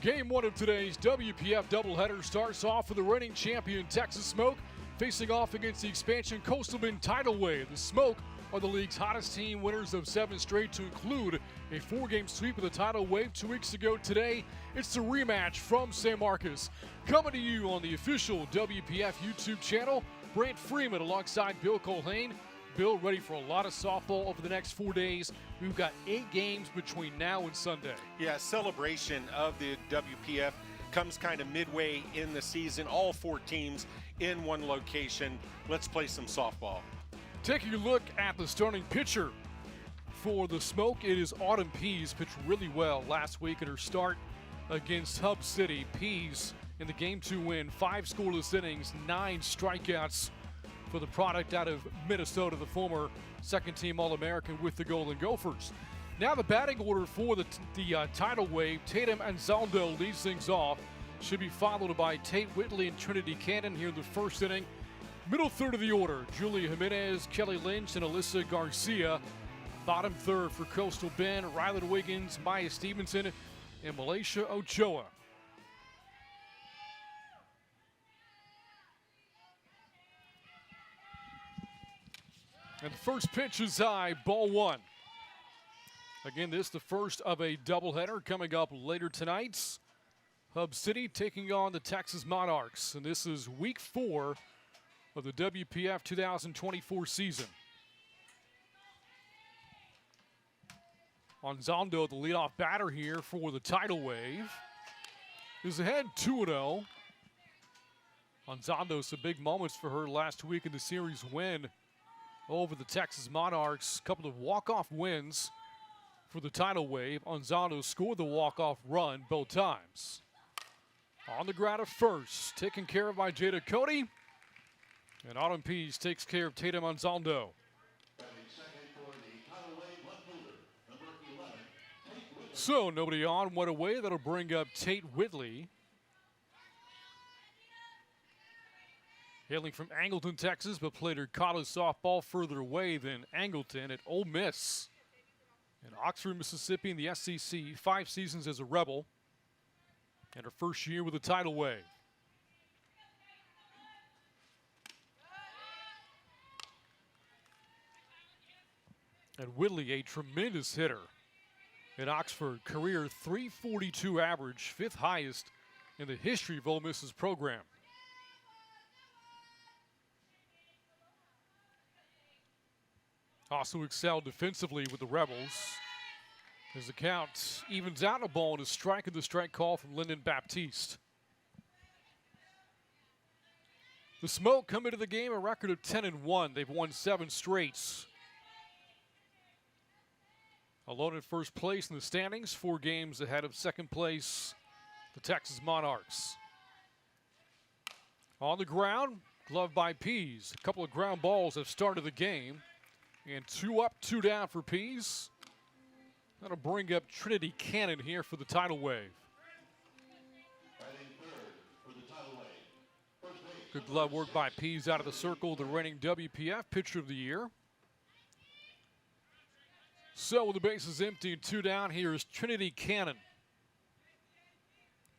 Game one of today's WPF doubleheader starts off with the reigning champion Texas Smoke facing off against the expansion Coastal Bend Tidal Wave. The Smoke are the league's hottest team, winners of 7 straight to include a 4-game sweep of the Tidal Wave 2 weeks ago. Today, it's the rematch from San Marcos. Coming to you on the official WPF YouTube channel, Brant Freeman alongside Bill Colhane. Bill, ready for a lot of softball over the next 4 days. We've got 8 games between now and Sunday. Yeah, celebration of the WPF comes kind of midway in the season. All 4 teams in one location. Let's play some softball. Taking a look at the starting pitcher for the Smoke, it is Autumn Pease. Pitched really well last week at her start against Hub City. Pease in the Game 2 win, 5 scoreless innings, 9 strikeouts for the product out of Minnesota, the former second-team All-American with the Golden Gophers. Now the batting order for the Tidal Wave. Tatum Anzaldo leads things off. Should be followed by Tate Whitley and Trinity Cannon here in the first inning. Middle third of the order, Julia Jimenez, Kelly Lynch, and Alyssa Garcia. Bottom third for Coastal Bend, Rylan Wiggins, Maya Stevenson, and Malaysia Ochoa. And the first pitch is high, ball 1. Again, this is the first of a doubleheader coming up later tonight. Hub City taking on the Texas Monarchs, and this is week 4 of the WPF 2024 season. Anzaldo, the leadoff batter here for the Tidal Wave, is ahead 2-0. Anzaldo, some big moments for her last week in the series win over the Texas Monarchs. A couple of walk-off wins for the Tidal Wave. Anzaldo scored the walk-off run both times. On the ground at first, taken care of by Jada Cody. And Autumn Pease takes care of Tatum Anzaldo. So nobody on, one away. That'll bring up Tate Whitley. Hailing from Angleton, Texas, but played her college softball further away than Angleton at Ole Miss. In Oxford, Mississippi in the SEC, 5 seasons as a Rebel. And her first year with the Tidal Wave. And Whitley, a tremendous hitter in Oxford. Career .342 average, 5th highest in the history of Ole Miss's program. Also excelled defensively with the Rebels. As the count evens out, a ball and a strike at the strike call from Lyndon Baptiste. The Smoke come into the game a record of 10-1. They've won 7 straights. Alone in first place in the standings, 4 games ahead of second place, the Texas Monarchs. On the ground, gloved by Pease. A couple of ground balls have started the game. And 2 up, 2 down for Pease. That'll bring up Trinity Cannon here for the Tidal Wave. Good glove work by Pease out of the circle, the reigning WPF Pitcher of the Year. So with the bases empty and 2 down, here is Trinity Cannon,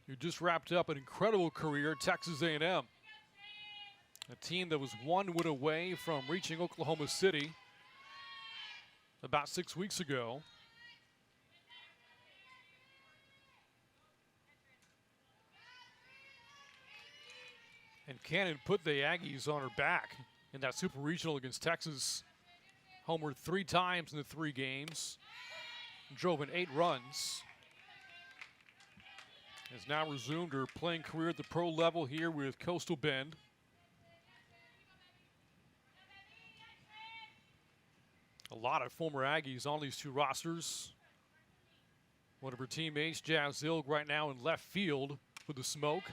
who just wrapped up an incredible career at Texas A&M. A team that was 1 win away from reaching Oklahoma City about 6 weeks ago. And Cannon put the Aggies on her back in that Super Regional against Texas. Homered 3 times in the 3 games. Drove in 8 runs. Has now resumed her playing career at the pro level here with Coastal Bend. A lot of former Aggies on these 2 rosters. One of her teammates, Jazz Zilg, right now in left field for the Smoke.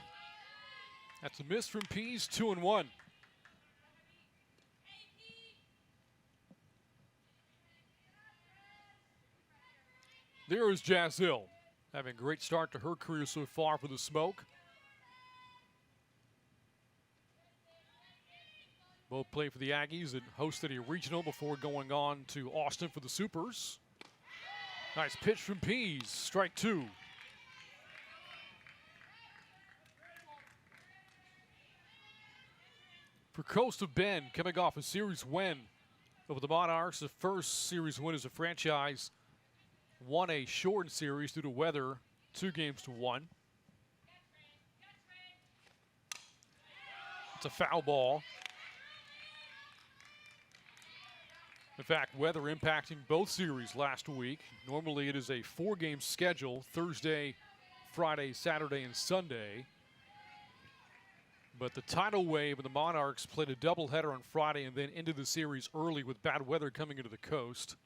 That's a miss from Pease, 2-1. There is Jazz Zilg, having a great start to her career so far for the Smoke. Both played for the Aggies and hosted a regional before going on to Austin for the Supers. Nice pitch from Pease, strike 2. For Coastal Bend, coming off a series win over the Monarchs, the first series win as a franchise, won a shortened series due to weather, 2-1. It's a foul ball. In fact, weather impacting both series last week. Normally it is a 4-game schedule, Thursday, Friday, Saturday, and Sunday. But the tidal wave and the Monarchs played a doubleheader on Friday and then ended the series early with bad weather coming into the coast.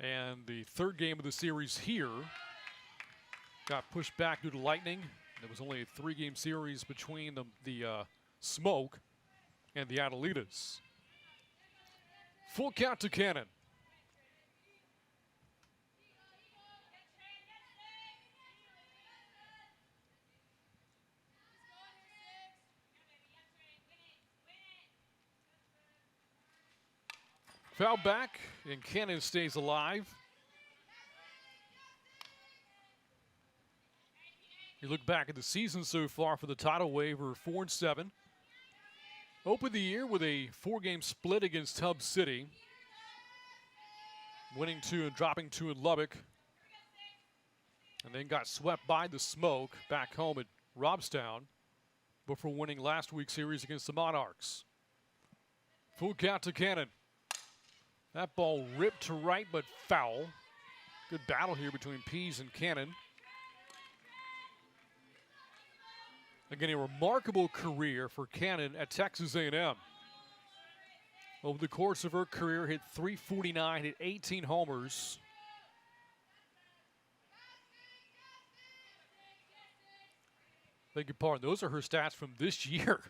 And the third game of the series here got pushed back due to lightning. There was only a 3-game series between the Smoke and the Adelitas. Full count to Cannon. Foul back, and Cannon stays alive. You look back at the season so far for the tidal wave, we're 4-7. Opened the year with a 4-game split against Hub City, winning 2 and dropping 2 in Lubbock, and then got swept by the Smoke back home at Robstown before winning last week's series against the Monarchs. Full count to Cannon. That ball ripped to right but foul. Good battle here between Pease and Cannon. Again, a remarkable career for Cannon at Texas A&M. Over the course of her career, hit .349, hit 18 homers. Beg your pardon, those are her stats from this year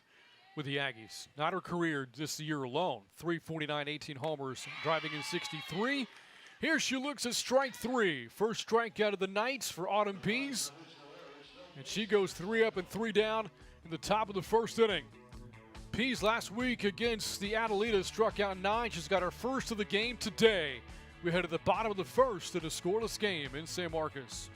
with the Aggies. Not her career this year alone. .349, 18 homers, driving in 63. Here she looks at strike 3. First strikeout of the night for Autumn Pease. And she goes 3 up and 3 down in the top of the first inning. Pease last week against the Adelitas struck out 9. She's got her first of the game today. We head to the bottom of the first in a scoreless game in San Marcos.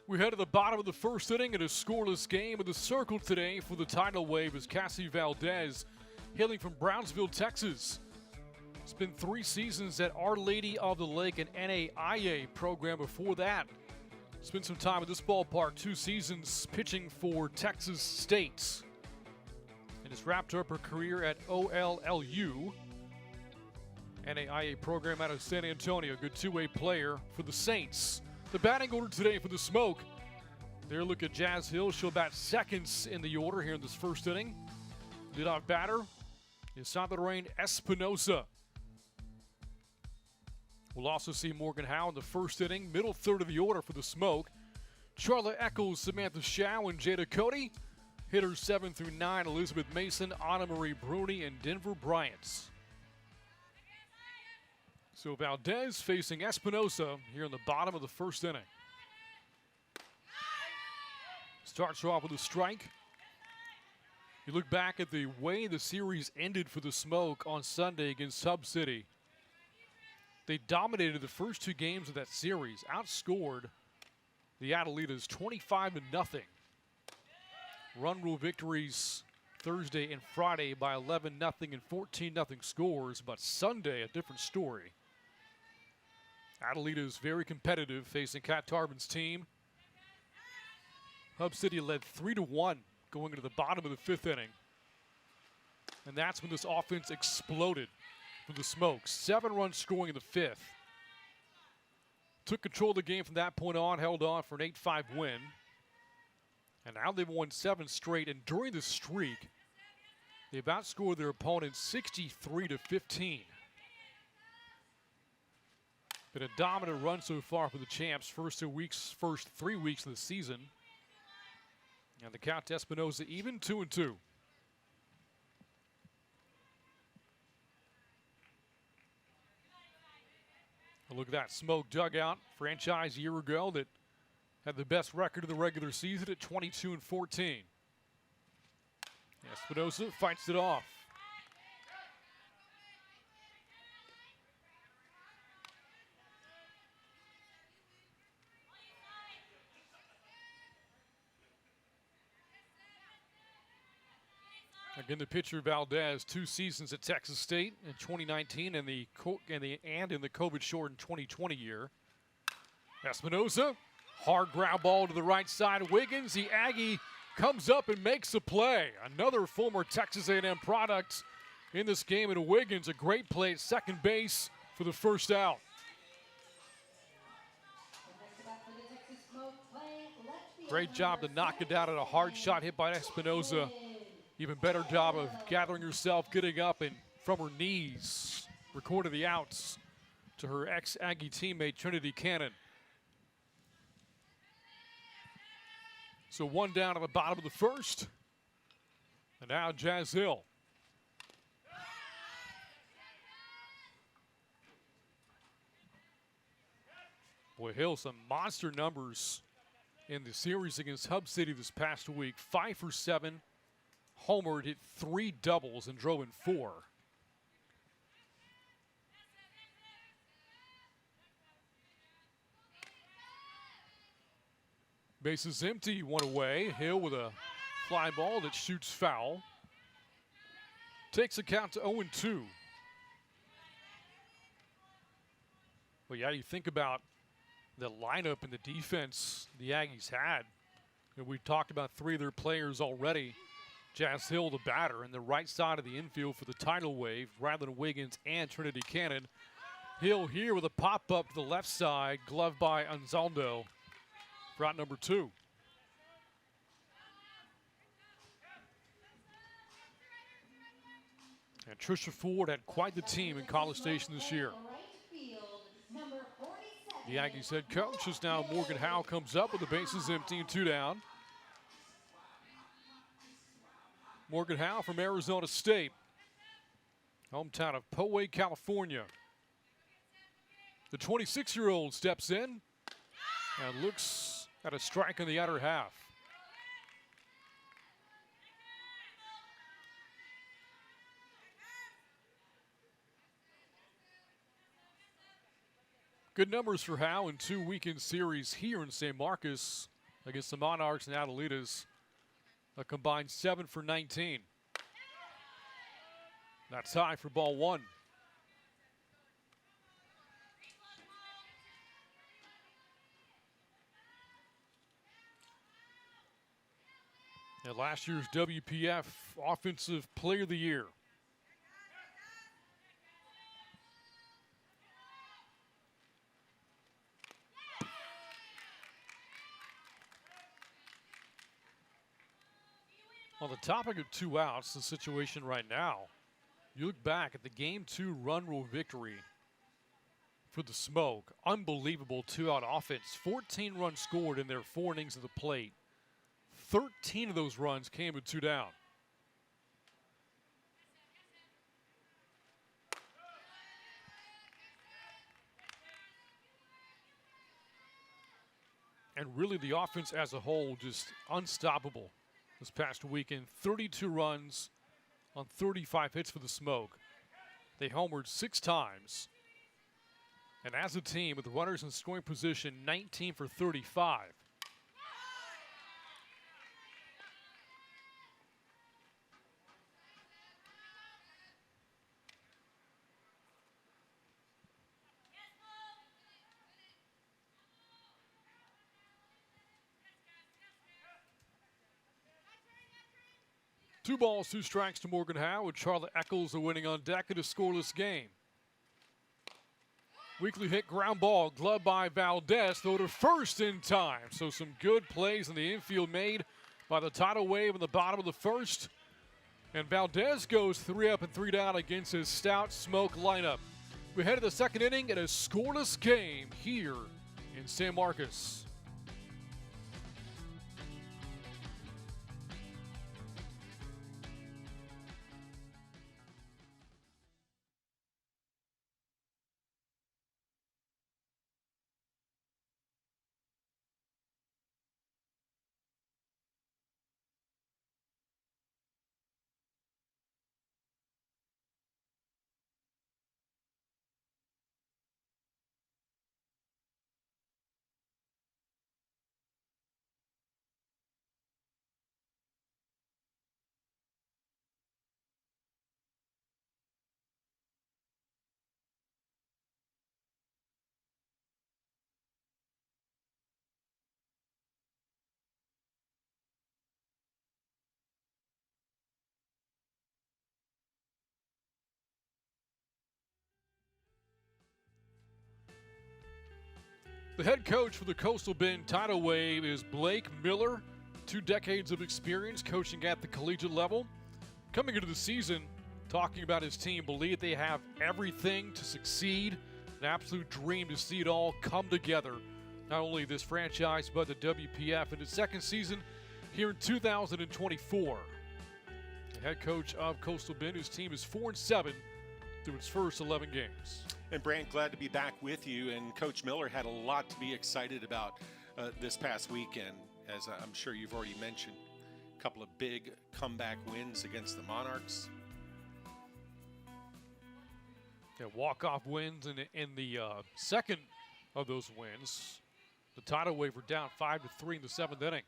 We head to the bottom of the first inning in a scoreless game. In the circle today for the tidal wave is Cassie Valdez, hailing from Brownsville, Texas. It's been 3 seasons at Our Lady of the Lake, an NAIA program before that. Spent some time at this ballpark, 2 seasons pitching for Texas State. And has wrapped up her career at OLLU, NAIA program out of San Antonio. Good 2-way player for the Saints. The batting order today for the Smoke. They're looking at Jazz Hill. She'll bat seconds in the order here in this first inning. Leadoff batter is Salvadorine Espinosa. We'll also see Morgan Howe in the first inning. Middle third of the order for the Smoke. Charlotte Eccles, Samantha Shao, and Jada Cody. Hitters 7 through 9, Elizabeth Mason, Anna Marie Bruni, and Denver Bryant. So Valdez facing Espinosa here in the bottom of the first inning. Starts her off with a strike. You look back at the way the series ended for the Smoke on Sunday against Hub City. They dominated the first 2 games of that series, outscored the Adelitas 25-0. Run rule victories Thursday and Friday by 11-0 and 14-0 scores, but Sunday a different story. Adelita's very competitive, facing Kat Tarbin's team. Hub City led 3-1 going into the bottom of the 5th inning. And that's when this offense exploded for the Smokes. 7 runs scoring in the 5th. Took control of the game from that point on, held on for an 8-5 win. And now they've won 7 straight, and during this streak, they've outscored their opponents 63-15. Been a dominant run so far for the champs, first 3 weeks of the season. And the Count Espinosa even 2-2. Look at that Smoke dugout, franchise a year ago that had the best record of the regular season at 22-14. Espinosa fights it off. Again, the pitcher Valdez, 2 seasons at Texas State in 2019 and in the COVID-shortened 2020 year. Espinosa, hard ground ball to the right side of Wiggins. The Aggie comes up and makes a play. Another former Texas A&M product in this game at Wiggins. A great play at second base for the first out. Great job to knock it down at a hard shot hit by Espinosa. Even better job of gathering herself, getting up and from her knees, recorded the outs to her ex-Aggie teammate Trinity Cannon. So 1 down at the bottom of the 1st. And now Jazz Hill. Boy, Hill, some monster numbers in the series against Hub City this past week. 5 for 7. Homered, hit 3 doubles and drove in 4. Bases empty, 1 away. Hill with a fly ball that shoots foul. Takes the count to 0-2. Well, yeah, you think about the lineup and the defense the Aggies had. And we've talked about 3 of their players already. Jazz Hill, the batter, in the right side of the infield for the tidal wave, rather than Wiggins and Trinity Cannon. Hill here with a pop-up to the left side, gloved by Anzaldo for out number 2. And Trisha Ford had quite the team in College Station this year. The Aggies head coach is now Morgan Howe, comes up with the bases empty and 2 down. Morgan Howe from Arizona State, hometown of Poway, California. The 26-year-old steps in and looks at a strike in the outer half. Good numbers for Howe in 2 weekend series here in San Marcos against the Monarchs and Adelitas. A combined 7 for 19. That's high for ball 1. And last year's WPF Offensive Player of the Year. On the topic of 2 outs, the situation right now, you look back at the Game 2 run rule victory for the Smoke. Unbelievable 2-out offense. 14 runs scored in their 4 innings of the plate. 13 of those runs came with 2 down. And really the offense as a whole just unstoppable. This past weekend, 32 runs on 35 hits for the Smoke. They homered 6 times. And as a team with runners in scoring position, 19 for 35. Two balls, two strikes to Morgan Howe, with Charlotte Eccles winning on deck in a scoreless game. Weekly hit ground ball, gloved by Valdez, throw to first in time. So some good plays in the infield made by the Tidal Wave in the bottom of the first. And Valdez goes 3 up and 3 down against his stout Smoke lineup. We head to the second inning in a scoreless game here in San Marcos. The head coach for the Coastal Bend Tidal Wave is Blake Miller. 2 decades of experience coaching at the collegiate level. Coming into the season, talking about his team, believe they have everything to succeed. An absolute dream to see it all come together. Not only this franchise, but the WPF in its second season here in 2024. The head coach of Coastal Bend, whose team is 4-7 through its first 11 games. And Brant, glad to be back with you. And Coach Miller had a lot to be excited about this past weekend, as I'm sure you've already mentioned. A couple of big comeback wins against the Monarchs. Yeah, walk-off wins in the second of those wins. The Tidal Wave were down 5-3 in the 7th inning.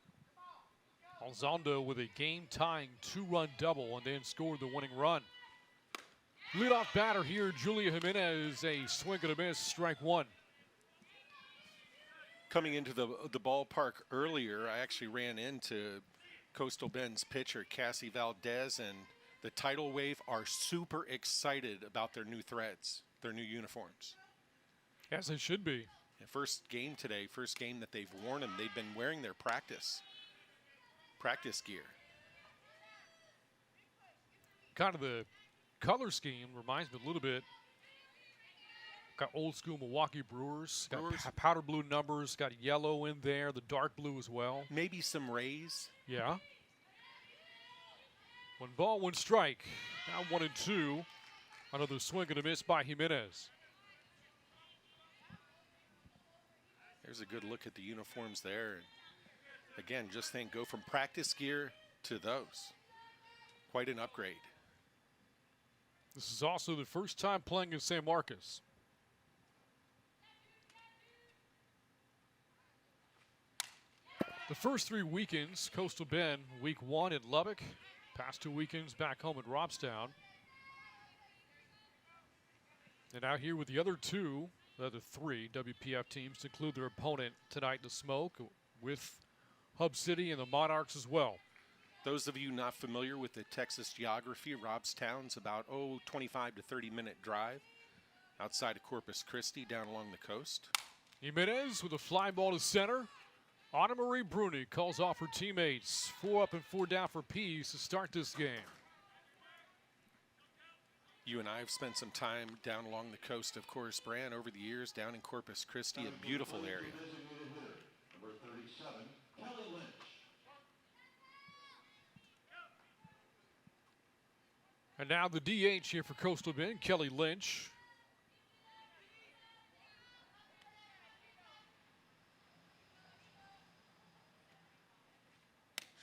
Alzondo with a game-tying 2-run double and then scored the winning run. Leadoff batter here, Julia Jimenez, a swing and a miss, strike one. Coming into the ballpark earlier, I actually ran into Coastal Bend's pitcher, Cassie Valdez, and the Tidal Wave are super excited about their new threads, their new uniforms. As they should be. Yeah, first game today, first game that they've worn them. They've been wearing their practice gear. Kind of the color scheme reminds me a little bit. Got old school Milwaukee Brewers. Got powder blue numbers. Got yellow in there. The dark blue as well. Maybe some Rays. Yeah. 1 ball, 1 strike. Now 1-2. Another swing and a miss by Jimenez. There's a good look at the uniforms there. And again, just think, go from practice gear to those. Quite an upgrade. This is also the first time playing in San Marcos. The first 3 weekends, Coastal Bend, week 1 in Lubbock, past 2 weekends back home at Robstown. And now here with the other 2, the other 3 WPF teams to include their opponent tonight in the Smoke with Hub City and the Monarchs as well. Those of you not familiar with the Texas geography, Robstown's about, 25 to 30-minute drive outside of Corpus Christi down along the coast. Jimenez with a fly ball to center. Anna Marie Bruni calls off her teammates. 4 up and 4 down for Pease to start this game. You and I have spent some time down along the coast, of course, Brant, over the years, down in Corpus Christi, a beautiful area. Number 37, Kelly Lynch. And now the DH here for Coastal Bend, Kelly Lynch.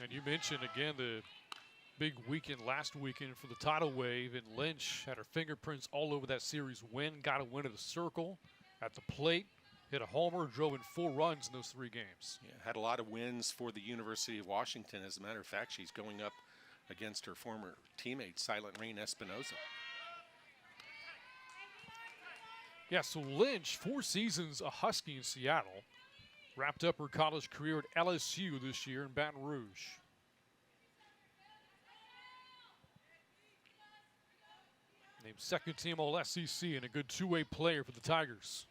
And you mentioned, again, the big weekend last weekend for the Tidal Wave, and Lynch had her fingerprints all over that series win, got a win at the Circle, at the plate, hit a homer, drove in 4 runs in those 3 games. Yeah, had a lot of wins for the University of Washington. As a matter of fact, she's going up against her former teammate, Silent Rain Espinoza. Yeah, so Lynch, 4 seasons a Husky in Seattle. Wrapped up her college career at LSU this year in Baton Rouge. Named second team All-SEC and a good 2-way player for the Tigers.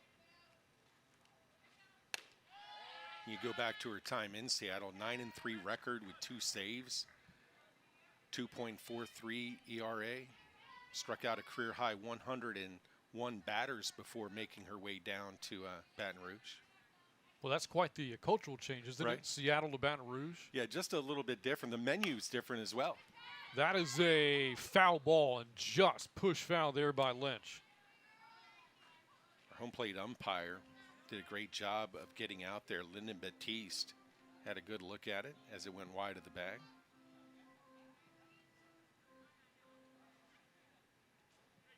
You go back to her time in Seattle, 9-3 record with 2 saves, 2.43 ERA, struck out a career high 101 batters before making her way down to Baton Rouge. Well, that's quite the cultural change, isn't Right. it? Seattle to Baton Rouge. Yeah, just a little bit different. The menu's different as well. That is a foul ball and just push foul there by Lynch. Our home plate umpire did a great job of getting out there. Lyndon Batiste had a good look at it as it went wide of the bag.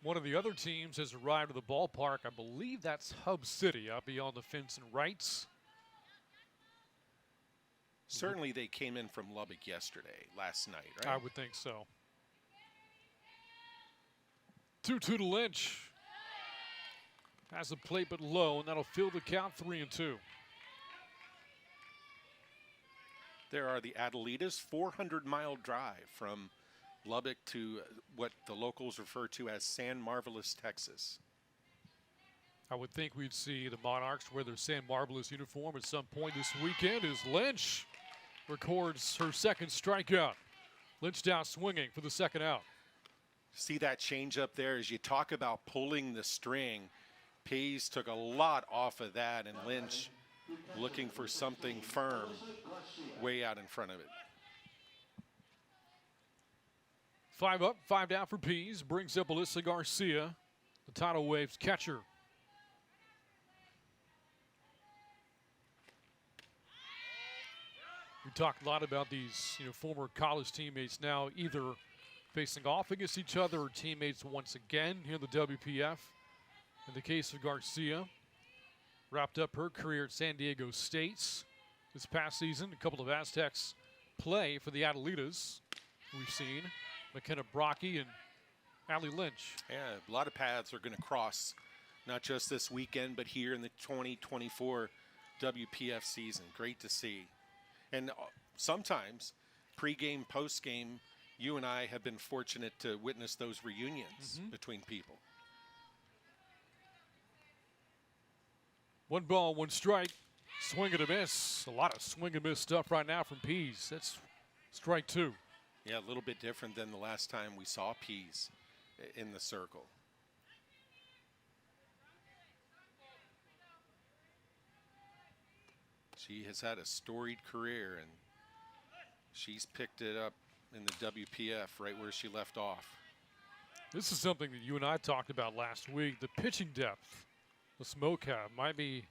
One of the other teams has arrived at the ballpark. I believe that's Hub City out beyond the fence and rights. Certainly they came in from Lubbock last night, right? I would think so. 2-2 to Lynch. Has a plate but low, and that'll fill the count 3-2. There are the Adelitas, 400-mile drive from Lubbock to what the locals refer to as San Marvelous, Texas. I would think we'd see the Monarchs wear their San Marvelous uniform at some point this weekend as Lynch records her second strikeout. Lynch down swinging for the second out. See that change up there as you talk about pulling the string. Pease took a lot off of that, and Lynch looking for something firm way out in front of it. 5 up, 5 down for Pease. Brings up Alyssa Garcia, the Tidal Waves catcher. We talked a lot about these, former college teammates now either facing off against each other or teammates once again here in the WPF. In the case of Garcia, wrapped up her career at San Diego State this past season. A couple of Aztecs play for the Adelitas. We've seen McKenna Brocky and Allie Lynch. Yeah, a lot of paths are going to cross, not just this weekend, but here in the 2024 WPF season. Great to see. And sometimes, pregame, postgame, you and I have been fortunate to witness those reunions between people. 1 ball, 1 strike. Swing and a miss. A lot of swing and miss stuff right now from Pease. That's strike 2. Yeah, a little bit different than the last time we saw Pease in the circle. She has had a storied career, and she's picked it up in the WPF right where she left off. This is something that you and I talked about last week. The pitching depth the Smoke have might be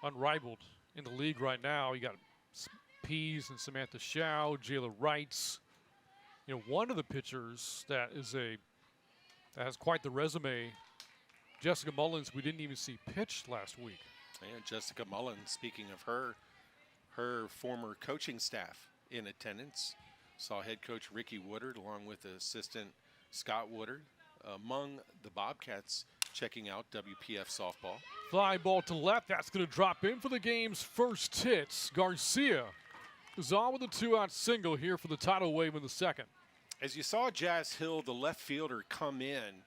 unrivaled in the league right now. You got Pease and Samantha Shao, Jayla Wrights. One of the pitchers that has quite the resume, Jessica Mullins, we didn't even see pitch last week. And Jessica Mullins, speaking of her former coaching staff in attendance, saw head coach Ricky Woodard along with assistant Scott Woodard among the Bobcats checking out WPF softball. Fly ball to left. That's going to drop in for the game's first hits. Garcia is on with a 2-out single here for the Tidal Wave in the second. As you saw Jazz Hill, the left fielder, come in,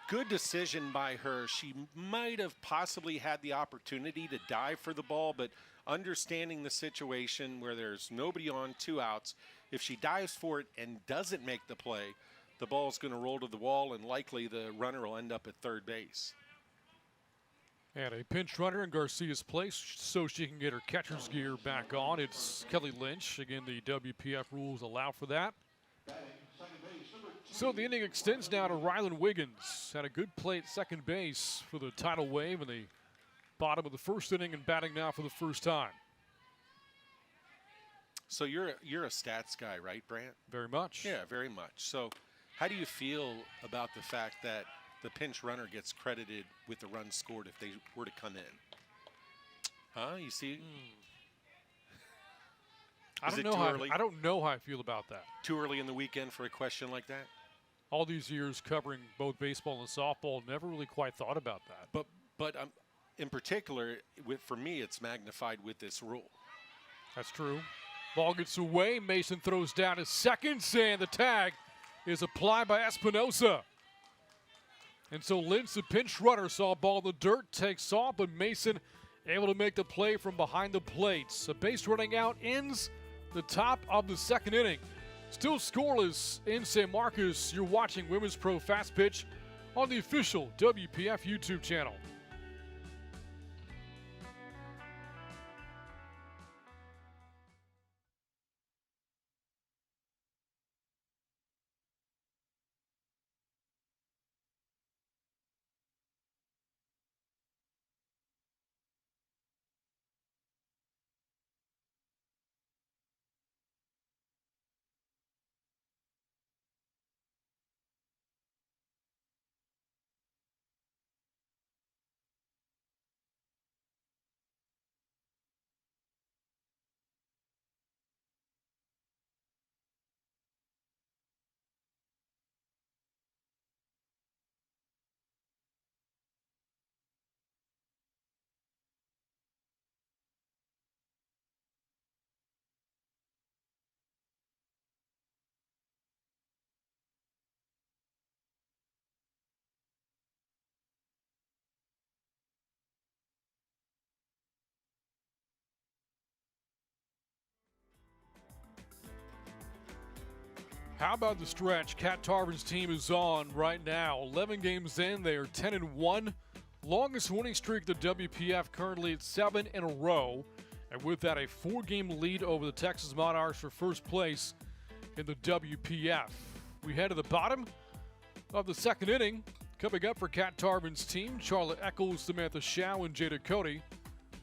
good decision by her. She might have possibly had the opportunity to dive for the ball, but understanding the situation where there's nobody on, 2 outs, if she dives for it and doesn't make the play, the ball's going to roll to the wall, and likely the runner will end up at third base. And a pinch runner in Garcia's place so she can get her catcher's gear back on. It's Kelly Lynch. Again, the WPF rules allow for that. So the inning extends now to Rylan Wiggins. Had a good play at second base for the Tidal Wave in the bottom of the first inning and batting now for the first time. So you're a stats guy, right, Brant? Very much. Yeah, very much. So how do you feel about the fact that the pinch runner gets credited with the run scored if they were to come in. Huh? You see? I Is don't it know too how early? I don't know how I feel about that. Too early in the weekend for a question like that? All these years covering both baseball and softball, never really quite thought about that. But in particular, for me, it's magnified with this rule. That's true. Ball gets away. Mason throws down his seconds, and the tag is applied by Espinosa. And so Lynch, the pinch runner, saw a ball in the dirt, takes off, but Mason able to make the play from behind the plate. A base running out ends the top of the second inning. Still scoreless in San Marcos. You're watching Women's Pro Fast Pitch on the official WPF YouTube channel. How about the stretch Cat Tarvin's team is on right now? 11 games in, they are 10-1. Longest winning streak the WPF, currently at 7 in a row. And with that, a 4-game lead over the Texas Monarchs for first place in the WPF. We head to the bottom of the second inning. Coming up for Cat Tarvin's team, Charlotte Eccles, Samantha Shao, and Jada Cody.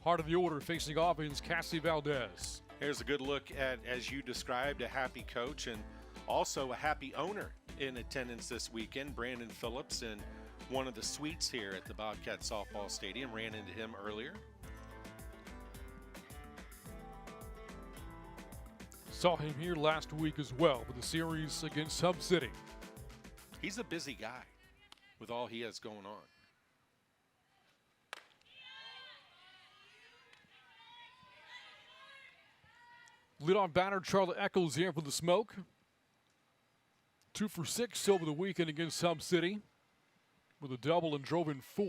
Heart of the order facing off against Cassie Valdez. Here's a good look at, as you described, a happy coach and also a happy owner in attendance this weekend. Brandon Phillips in one of the suites here at the Bobcat Softball Stadium. Ran into him earlier. Saw him here last week as well with the series against Hub City. He's a busy guy with all he has going on. Leadoff batter Charlotte Eccles here for the Smoke. 2 for 6 over the weekend against Hub City with a double and drove in 4.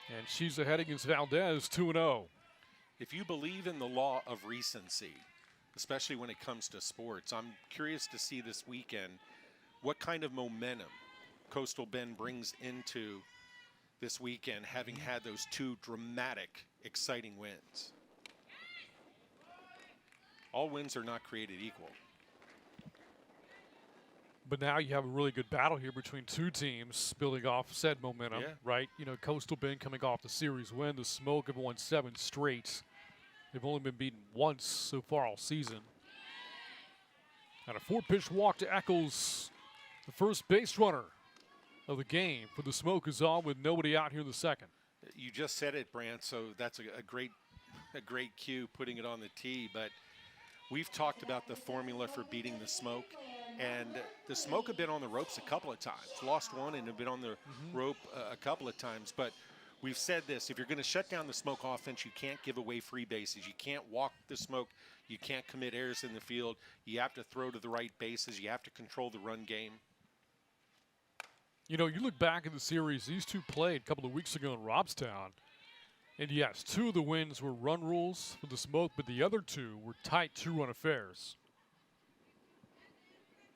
And she's ahead against Valdez, 2-0. If you believe in the law of recency, especially when it comes to sports, I'm curious to see this weekend what kind of momentum Coastal Bend brings into this weekend, having had those 2 dramatic, exciting wins. All wins are not created equal. But now you have a really good battle here between 2 teams building off said momentum, right? You know, Coastal Bend coming off the series win. The Smoke have won 7 straight. They've only been beaten once so far all season. And a 4-pitch walk to Eccles, the first base runner of the game for the Smoke, is on with nobody out here in the second. You just said it, Brant, so that's a great cue, putting it on the tee. But we've talked about the formula for beating the Smoke, and the Smoke have been on the ropes a couple of times. Lost one and have been on the rope a couple of times. But we've said this: if you're going to shut down the Smoke offense, you can't give away free bases. You can't walk the Smoke. You can't commit errors in the field. You have to throw to the right bases. You have to control the run game. You know, you look back at the series, these 2 played a couple of weeks ago in Robstown. And yes, 2 of the wins were run rules for the Smoke, but the other 2 were tight 2-run affairs.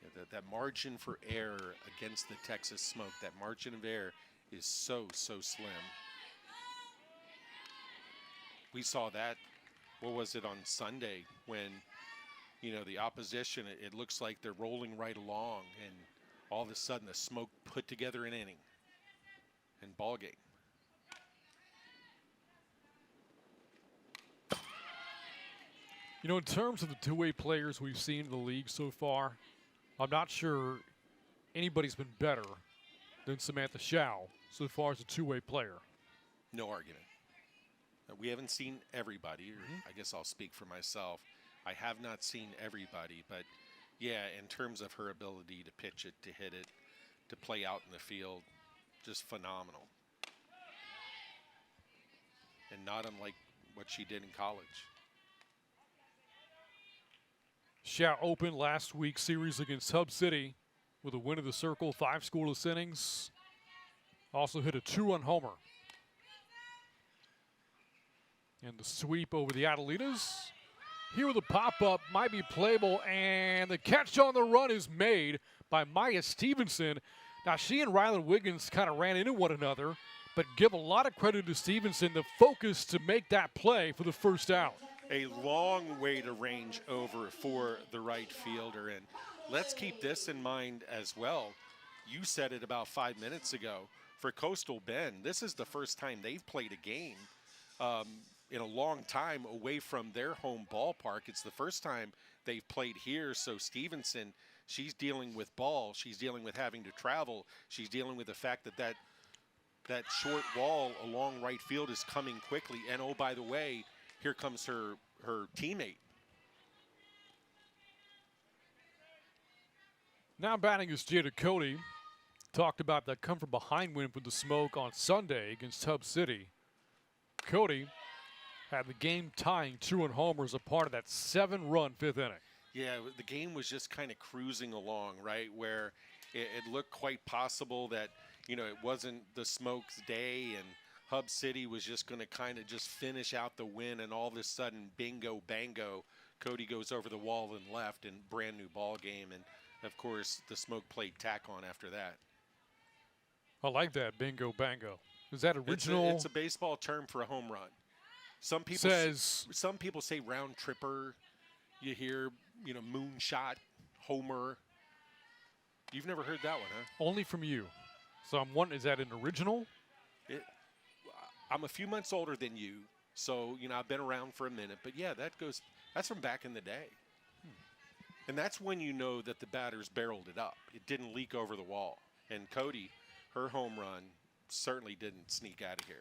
Yeah, that margin for error against the Texas Smoke, that margin of error is so slim. We saw that, what was it, on Sunday, when, you know, the opposition, it looks like they're rolling right along, and all of a sudden the Smoke put together an inning and ball game. You know, in terms of the 2-way players we've seen in the league so far, I'm not sure anybody's been better than Samantha Shao so far as a two-way player. No argument. We haven't seen everybody, or I guess I'll speak for myself. I have not seen everybody, but yeah, in terms of her ability to pitch it, to hit it, to play out in the field, just phenomenal. And not unlike what she did in college. Shao opened last week's series against Hub City with a win of the circle, 5 scoreless innings. Also hit a 2-run homer. And the sweep over the Adelitas. Here with a pop-up, might be playable, and the catch on the run is made by Maya Stevenson. Now, she and Rylan Wiggins kind of ran into one another, but give a lot of credit to Stevenson, the focus to make that play for the first out. A long way to range over for the right fielder, and let's keep this in mind as well. You said it about 5 minutes ago. For Coastal Bend, this is the first time they've played a game in a long time away from their home ballpark. It's the first time they've played here, so Stevenson, she's dealing with ball. She's dealing with having to travel. She's dealing with the fact that short wall along right field is coming quickly. And, oh, by the way, here comes her teammate. Now batting is Jada Cody. Talked about that come from behind win for the Smoke on Sunday against Hub City. Cody had the game tying 2-run homer as a part of that 7-run 5th inning. Yeah, the game was just kind of cruising along, right, where it looked quite possible that, it wasn't the Smoke's day and Hub City was just going to kind of just finish out the win, and all of a sudden, bingo, bango, Cody goes over the wall and left, and brand new ball game. And, of course, the Smoke played tack on after that. I like that, bingo, bango. Is that original? It's a baseball term for a home run. Some people say round tripper. You hear, moonshot, homer. You've never heard that one, huh? Only from you. So I'm wondering, is that an original? I'm a few months older than you, so, I've been around for a minute. But, yeah, that's from back in the day. And that's when you know that the batters barreled it up. It didn't leak over the wall. And Cody, her home run certainly didn't sneak out of here.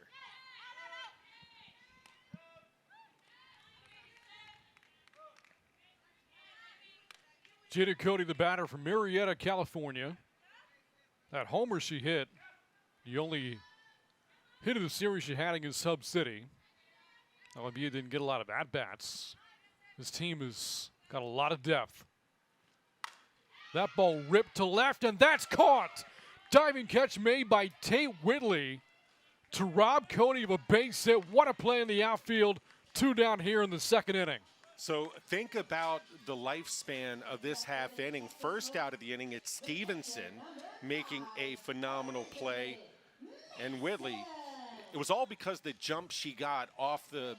Jada Cody, the batter from Marietta, California. That homer she hit, the only hit of the series she had against Hub City. LMU didn't get a lot of at-bats. This team has got a lot of depth. That ball ripped to left, and that's caught. Diving catch made by Tate Whitley to rob Cody of a base hit. What a play in the outfield. 2 down here in the 2nd inning. So think about the lifespan of this half inning. First out of the inning, it's Stevenson making a phenomenal play. And Whitley, it was all because the jump she got off the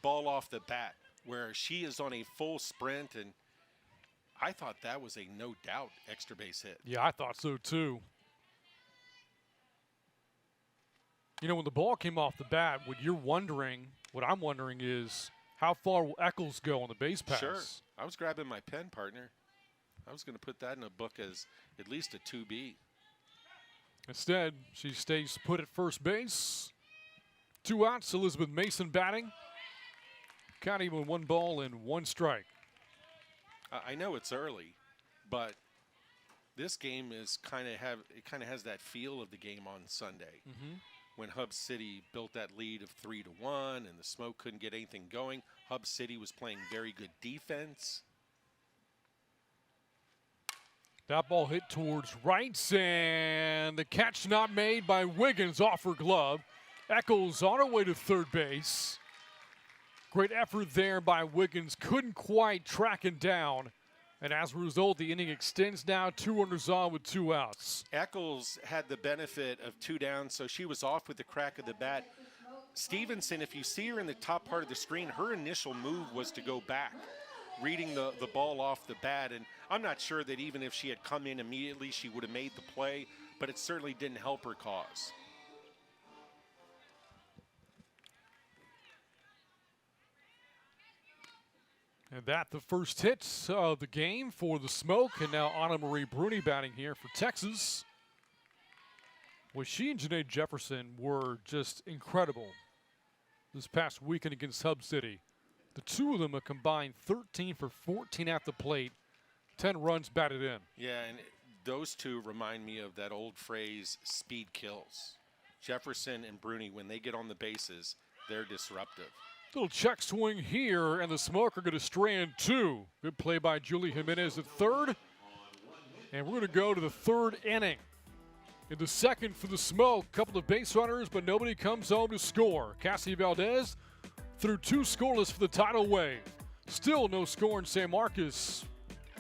ball off the bat, where she is on a full sprint, and I thought that was a no-doubt extra base hit. Yeah, I thought so too. When the ball came off the bat, what I'm wondering is, how far will Eccles go on the base pass? Sure. I was grabbing my pen, partner. I was going to put that in a book as at least a 2B. Instead, she stays put at first base. 2 outs, Elizabeth Mason batting. Counting with 1 ball and 1 strike. I know it's early, but this game is kind of has that feel of the game on Sunday. When Hub City built that lead of 3-1 and the Smoke couldn't get anything going. Hub City was playing very good defense. That ball hit towards right, and the catch not made by Wiggins off her glove. Eccles on her way to third base. Great effort there by Wiggins. Couldn't quite track him down. And as a result, the inning extends now. 2 runners on with 2 outs. Eccles had the benefit of 2 down, so she was off with the crack of the bat. Stevenson, if you see her in the top part of the screen, her initial move was to go back, reading the ball off the bat. And I'm not sure that even if she had come in immediately, she would have made the play, but it certainly didn't help her cause. And that the first hits of the game for the Smoke. And now Anna Marie Bruni batting here for Texas. Well, she and Janae Jefferson were just incredible this past weekend against Hub City. The two of them a combined 13 for 14 at the plate, 10 runs batted in. Yeah, and those two remind me of that old phrase, speed kills. Jefferson and Bruni, when they get on the bases, they're disruptive. Little check swing here, and the Smoke are going to strand two. Good play by Julie Jimenez at third. And we're going to go to the third inning. In the second for the Smoke, couple of base runners, but nobody comes home to score. Cassie Valdez threw two scoreless for the Tidal Wave. Still no score in San Marcos.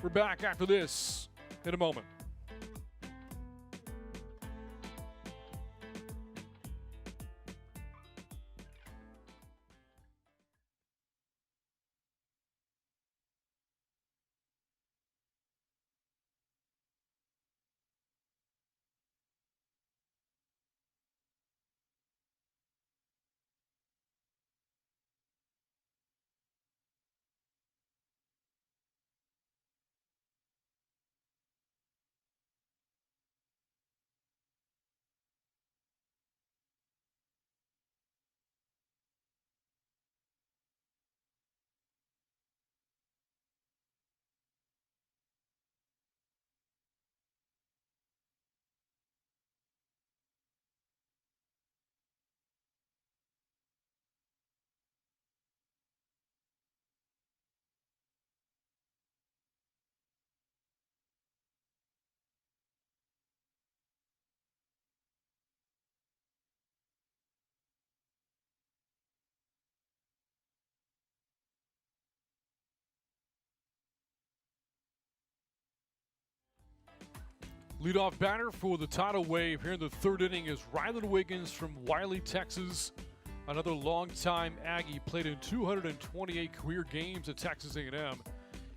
We're back after this in a moment. Leadoff batter for the Tidal Wave here in the third inning is Rylan Wiggins from Wiley, Texas. Another longtime Aggie, played in 228 career games at Texas A&M,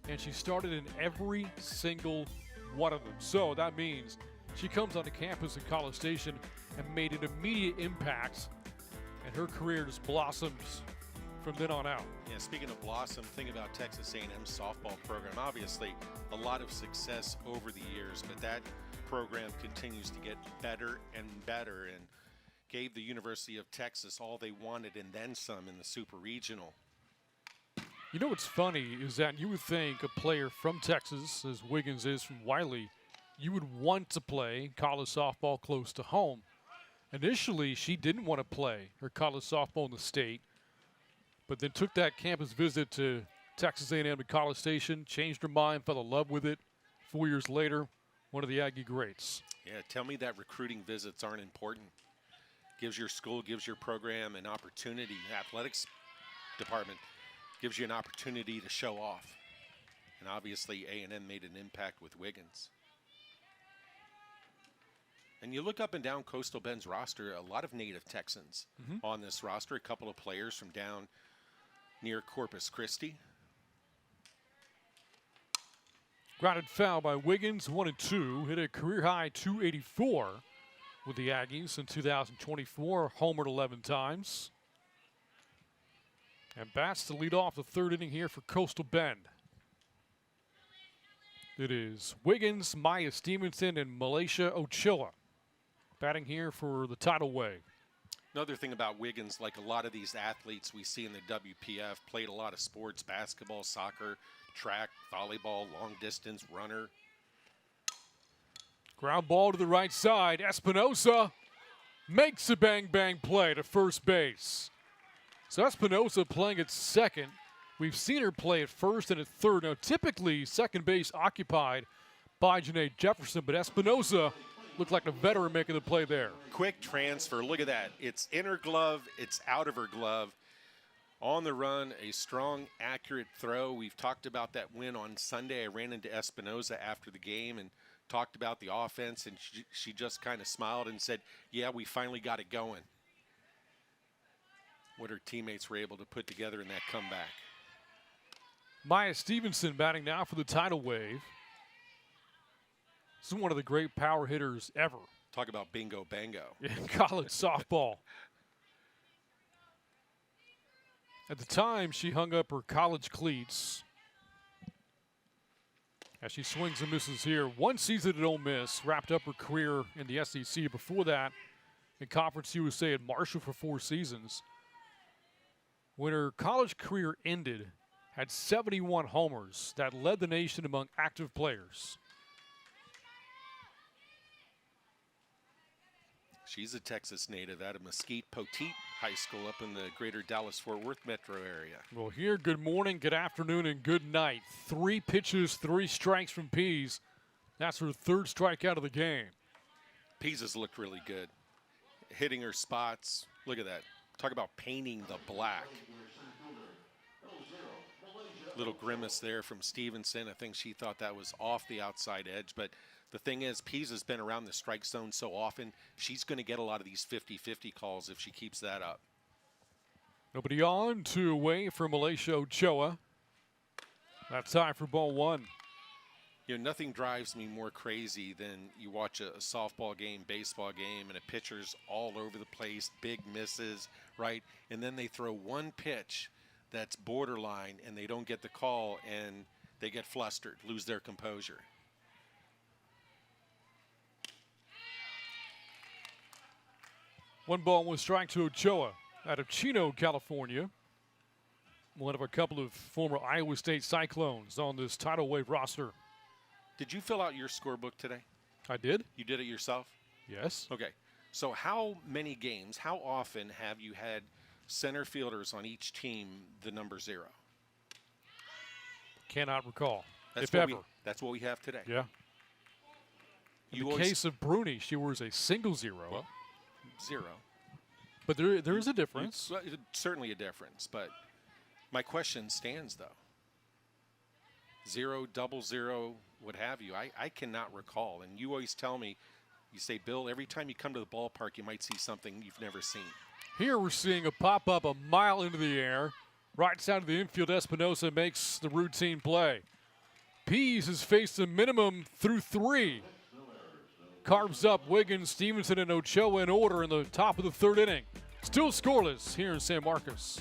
and she started in every single one of them. So that means she comes onto campus in College Station and made an immediate impact, and her career just blossoms from then on out. Yeah, speaking of blossom, think about Texas A&M's softball program. Obviously, a lot of success over the years, but that program continues to get better and better and gave the University of Texas all they wanted and then some in the Super Regional. You know what's funny is that you would think a player from Texas, as Wiggins is from Wiley, you would want to play college softball close to home. Initially, she didn't want to play her college softball in the state, but then took that campus visit to Texas A&M to College Station, changed her mind, fell in love with it. 4 years later, one of the Aggie greats. Yeah, tell me that recruiting visits aren't important. Gives your school, gives your program an opportunity. Athletics department gives you an opportunity to show off. And obviously A&M made an impact with Wiggins. And you look up and down Coastal Bend's roster, a lot of native Texans on this roster. A couple of players from down near Corpus Christi. Grounded foul by Wiggins, 1-2. Hit a career-high 284 with the Aggies in 2024. Homered 11 times. And bats to lead off the third inning here for Coastal Bend. It is Wiggins, Maya Stevenson, and Malaysia Ochoa batting here for the Tidal Wave. Another thing about Wiggins, like a lot of these athletes we see in the WPF, played a lot of sports, basketball, soccer, track, volleyball, long distance, runner. Ground ball to the right side. Espinosa makes a bang-bang play to first base. So Espinosa playing at second. We've seen her play at first and at third. Now, typically, second base occupied by Janae Jefferson, but Espinosa looked like a veteran making the play there. Quick transfer. Look at that. It's in her glove. It's out of her glove. On the run, a strong, accurate throw. We've talked about that win on Sunday. I ran into Espinosa after the game and talked about the offense, and she just kind of smiled and said, yeah, we finally got it going. What her teammates were able to put together in that comeback. Maya Stevenson batting now for the Tidal Wave. This is one of the great power hitters ever. Talk about bingo bango. In college softball. At the time, she hung up her college cleats as she swings and misses here. One season at Ole Miss, wrapped up her career in the SEC. Before that, in Conference USA at Marshall for 4 seasons. When her college career ended, had 71 homers. That led the nation among active players. She's a Texas native out of Mesquite Poteet High School up in the greater Dallas-Fort Worth metro area. Well, here, good morning, good afternoon, and good night. 3 pitches, 3 strikes from Pease. That's her 3rd strikeout of the game. Pease has looked really good. Hitting her spots. Look at that. Talk about painting the black. Little grimace there from Stevenson. I think she thought that was off the outside edge, but the thing is, Pease has been around the strike zone so often, she's going to get a lot of these 50-50 calls if she keeps that up. Nobody on, 2 away from Malaysia Ochoa. That's time for ball 1. You know, nothing drives me more crazy than you watch a softball game, baseball game, and a pitcher's all over the place, big misses, right? And then they throw one pitch that's borderline, and they don't get the call, and they get flustered, lose their composure. One ball, 1 strike to Ochoa out of Chino, California. One of a couple of former Iowa State Cyclones on this Tidal Wave roster. Did you fill out your scorebook today? I did. You did it yourself? Yes. Okay. So how many games, how often have you had center fielders on each team the number 0? Cannot recall, That's if what ever. That's what we have today. Yeah. In You the always- case of Bruni, she wears a single 0. Well, 0. But there is a difference. Well, certainly a difference, but my question stands, though. 0, 00, what have you. I cannot recall. And you always tell me, you say, Bill, every time you come to the ballpark, you might see something you've never seen. Here we're seeing a pop-up a mile into the air. Right side of the infield, Espinosa makes the routine play. Pease has faced a minimum through 3. Carves up Wiggins, Stevenson, and Ochoa in order in the top of the 3rd inning. Still scoreless here in San Marcos.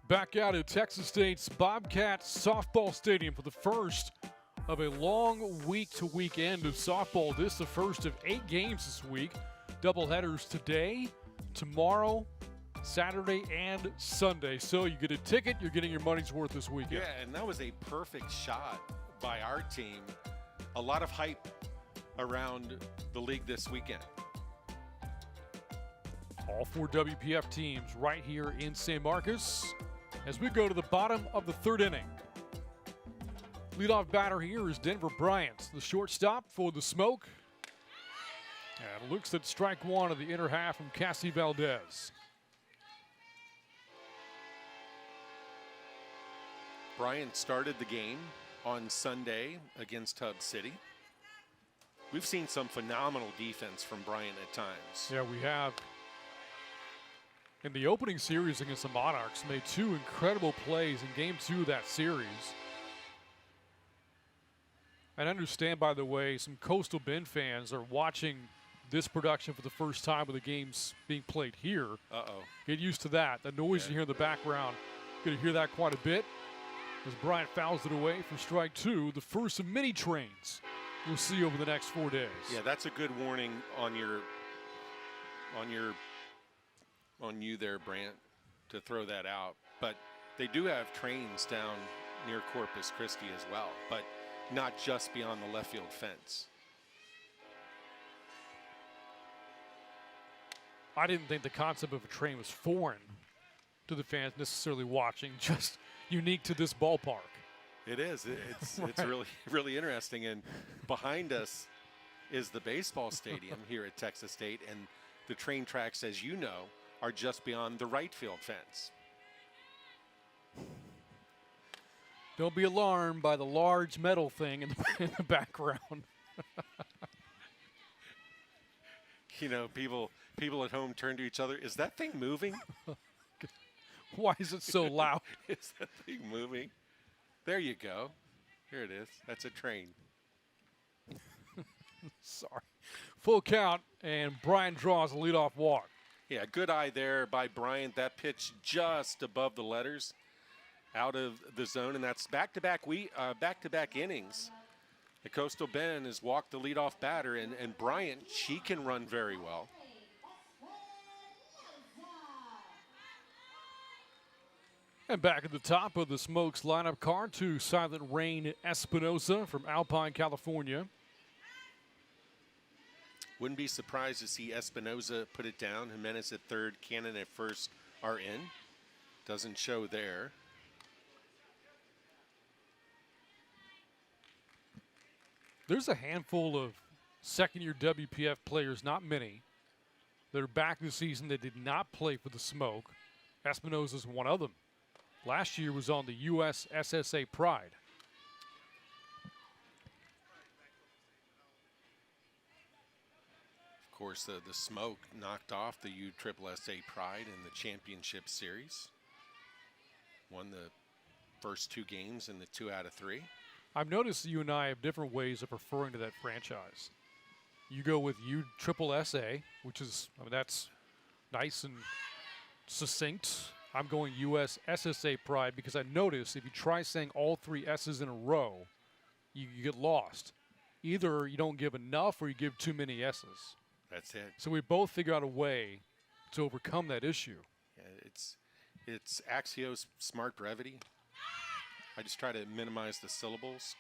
Back out at Texas State's Bobcats softball stadium for the first of a long week-to-week end of softball. This is the first of 8 games this week. Doubleheaders today, tomorrow, Saturday, and Sunday. So you get a ticket, you're getting your money's worth this weekend. Yeah, and that was a perfect shot by our team. A lot of hype around the league this weekend. All 4 WPF teams right here in San Marcos as we go to the bottom of the 3rd inning. Leadoff batter here is Denver Bryant, the shortstop for the Smoke. And it looks at strike 1 of the inner half from Cassie Valdez. Bryant started the game on Sunday against Hub City. We've seen some phenomenal defense from Bryant at times. Yeah, we have. In the opening series against the Monarchs, made 2 incredible plays in Game 2 of that series. I understand, by the way, some Coastal Bend fans are watching this production for the first time with the games being played here. Uh-oh. Get used to that. The noise you hear in the background, going to hear that quite a bit as Bryant fouls it away for strike two, the first of many trains we'll see over the next 4 days. Yeah, that's a good warning on you there, Brant, to throw that out. But they do have trains down near Corpus Christi as well, but not just beyond the left field fence. I didn't think the concept of a train was foreign to the fans necessarily watching, just unique to this ballpark. It is. It's Right. it's really interesting. And behind us is the baseball stadium here at Texas State, and the train tracks, as you know, are just beyond the right field fence. Don't be alarmed by the large metal thing in the background. You know, people at home turn to each other. Is that thing moving? Why is it so loud? Is that thing moving? There you go. Here it is. That's a train. Sorry. Full count, and Brian draws a leadoff walk. Yeah, good eye there by Bryant. That pitch just above the letters, out of the zone, and that's back-to-back innings. The Coastal Bend has walked the leadoff batter, and Bryant, she can run very well. And back at the top of the Smokes lineup card to Silent Rain Espinosa from Alpine, California. Wouldn't be surprised to see Espinosa put it down. Jimenez at third, Cannon at first are in. Doesn't show there. There's a handful of second-year WPF players, not many, that are back this season that did not play for the Smoke. Espinosa's one of them. Last year was on the U.S. SSA Pride. Of course, the Smoke knocked off the USSSA Pride in the championship series. Won the first 2 games in the 2 out of 3. I've noticed you and I have different ways of referring to that franchise. You go with USSSA, which is, I mean, that's nice and succinct. I'm going U.S. SSA Pride because I notice if you try saying all 3 S's in a row, you get lost. Either you don't give enough or you give too many S's. That's it. So we both figure out a way to overcome that issue. Yeah, it's Axios smart brevity. I just try to minimize the syllables.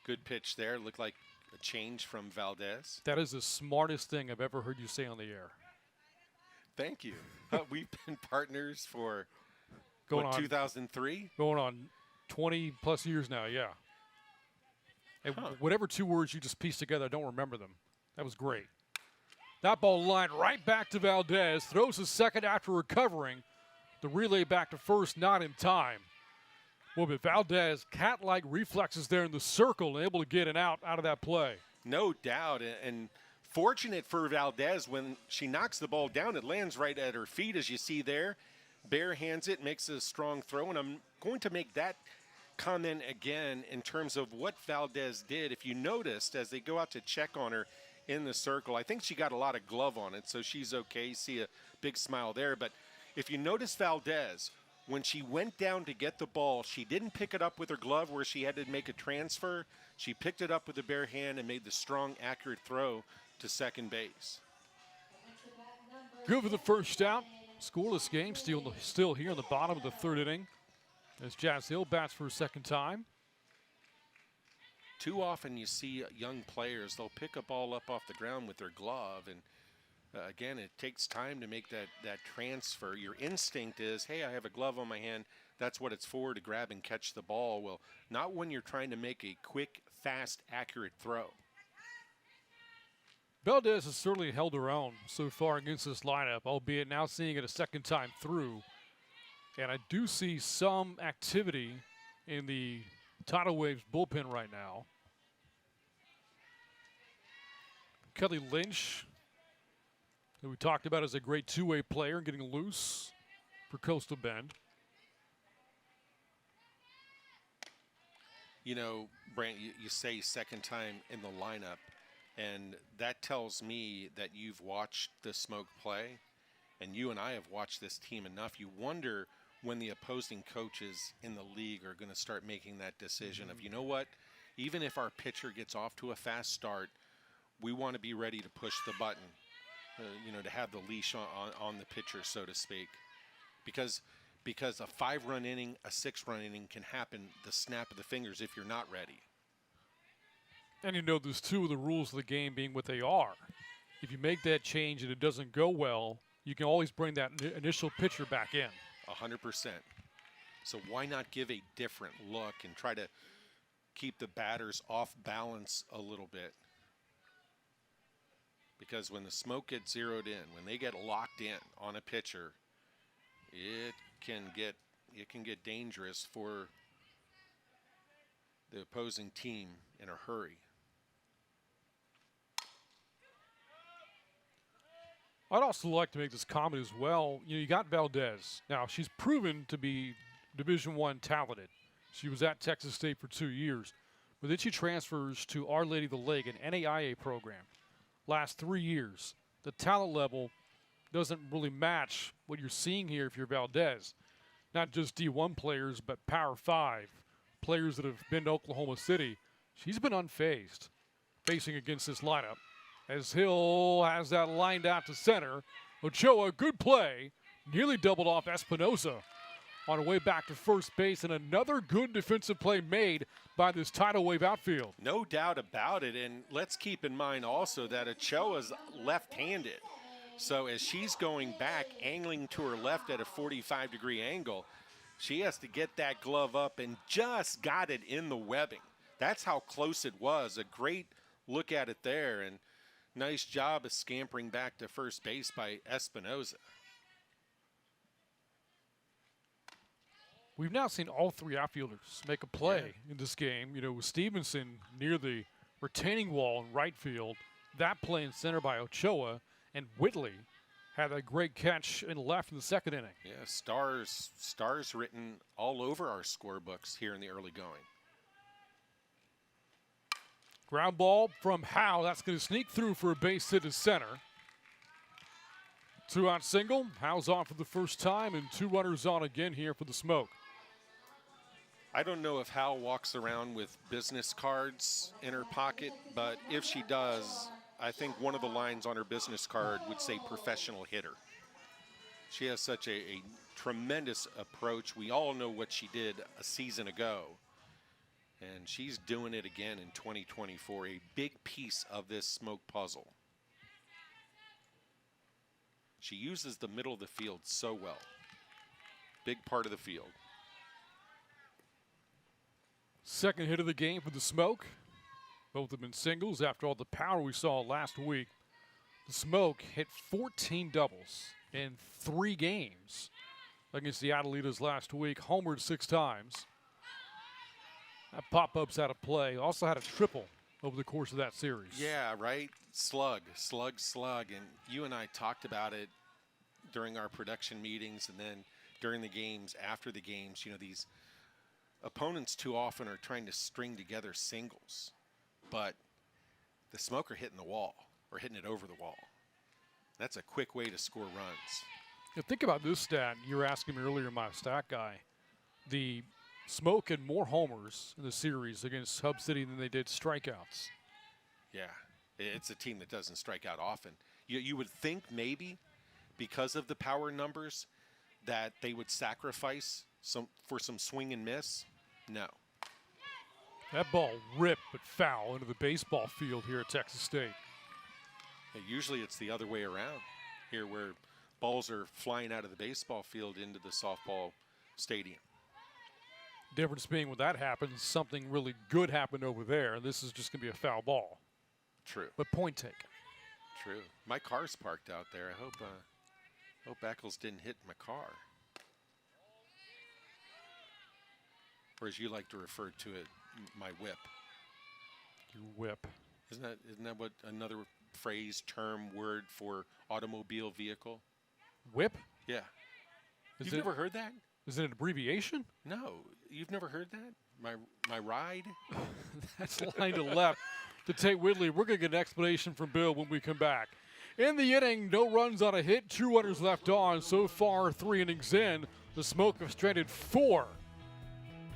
Good pitch there. Looked like a change from Valdez. That is the smartest thing I've ever heard you say on the air. Thank you. We've been partners for, Going on 2003? Going on 20 plus years now, yeah. And whatever 2 words you just pieced together, I don't remember them. That was great. That ball lined right back to Valdez. Throws a second after recovering. The relay back to first, not in time. Well, but Valdez, cat-like reflexes there in the circle, and able to get an out of that play. No doubt. And fortunate for Valdez, when she knocks the ball down, it lands right at her feet, as you see there. Bare hands it, makes a strong throw. And I'm going to make that comment again in terms of what Valdez did. If you noticed, as they go out to check on her in the circle, I think she got a lot of glove on it, so she's okay. You see a big smile there. But if you notice Valdez, when she went down to get the ball, she didn't pick it up with her glove where she had to make a transfer. She picked it up with the bare hand and made the strong, accurate throw to second base. Good for the first out. Scoreless game, still here in the bottom of the 3rd inning as Jazz Hill bats for a second time. Too often you see young players, they'll pick a ball up off the ground with their glove, and again, it takes time to make that transfer. Your instinct is, hey, I have a glove on my hand. That's what it's for, to grab and catch the ball. Well, not when you're trying to make a quick, fast, accurate throw. Valdez has certainly held her own so far against this lineup, albeit now seeing it a second time through. And I do see some activity in the Tidal Waves bullpen right now. Kelly Lynch, who we talked about as a great 2-way player, getting loose for Coastal Bend. You know, Brant, you say second time in the lineup, and that tells me that you've watched the Smoke play, and you and I have watched this team enough. You wonder when the opposing coaches in the league are going to start making that decision of, you know what, even if our pitcher gets off to a fast start, we want to be ready to push the button, to have the leash on the pitcher, so to speak. Because a 5-run inning, a 6-run inning can happen the snap of the fingers if you're not ready. And there's two of the rules of the game being what they are. If you make that change and it doesn't go well, you can always bring that initial pitcher back in. 100%. So why not give a different look and try to keep the batters off balance a little bit? Because when the Smoke gets zeroed in, when they get locked in on a pitcher, it can get dangerous for the opposing team in a hurry. I'd also like to make this comment as well. You got Valdez. Now, she's proven to be Division I talented. She was at Texas State for 2 years. But then she transfers to Our Lady of the Lake, an NAIA program. Last 3 years, the talent level doesn't really match what you're seeing here if you're Valdez. Not just D1 players, but Power 5 players that have been to Oklahoma City. She's been unfazed facing against this lineup. As Hill has that lined out to center. Ochoa, good play. Nearly doubled off Espinosa on her way back to first base, and another good defensive play made by this Tidal Wave outfield. No doubt about it, and let's keep in mind also that Ochoa's left-handed. So as she's going back, angling to her left at a 45-degree angle, she has to get that glove up and just got it in the webbing. That's how close it was. A great look at it there, and nice job of scampering back to first base by Espinosa. We've now seen all three outfielders make a play in this game. With Stevenson near the retaining wall in right field, that play in center by Ochoa, and Whitley had a great catch in left in the second inning. Yeah, stars written all over our scorebooks here in the early going. Ground ball from Howe. That's going to sneak through for a base hit to center. 2-out single. Howe's on for the first time, and 2 runners on again here for the Smoke. I don't know if Hal walks around with business cards in her pocket, but if she does, I think one of the lines on her business card would say professional hitter. She has such a tremendous approach. We all know what she did a season ago, and she's doing it again in 2024, a big piece of this Smoke puzzle. She uses the middle of the field so well. Big part of the field. Second hit of the game for the Smoke. Both have been singles after all the power we saw last week. The Smoke hit 14 doubles in 3 games against the Adelitas last week. Homered 6 times. That pop-up's out of play. Also had a triple over the course of that series. Yeah, right? Slug. And you and I talked about it during our production meetings and then during the games, after the games. These opponents too often are trying to string together singles, but the Smoke are hitting the wall or hitting it over the wall. That's a quick way to score runs. Think about this stat. You were asking me earlier, my stat guy. The Smoke had more homers in the series against Hub City than they did strikeouts. Yeah, it's a team that doesn't strike out often. You would think maybe because of the power numbers that they would sacrifice for some swing and miss. No. That ball ripped but foul into the baseball field here at Texas State. Usually it's the other way around here, where balls are flying out of the baseball field into the softball stadium. Difference being when that happens, something really good happened over there. This is just going to be a foul ball. True. But point taken. True. My car's parked out there. I hope Eccles didn't hit my car. Or as you like to refer to it, my whip. Your whip. Isn't that what another phrase, term, word for automobile vehicle? Whip? Yeah. You've never heard that? Is it an abbreviation? No. You've never heard that? my ride. That's line to left to Tate Whitley. We're going to get an explanation from Bill when we come back. In the inning, no runs on a hit, 2 runners left on. So far, 3 innings in, the Smoke have stranded 4.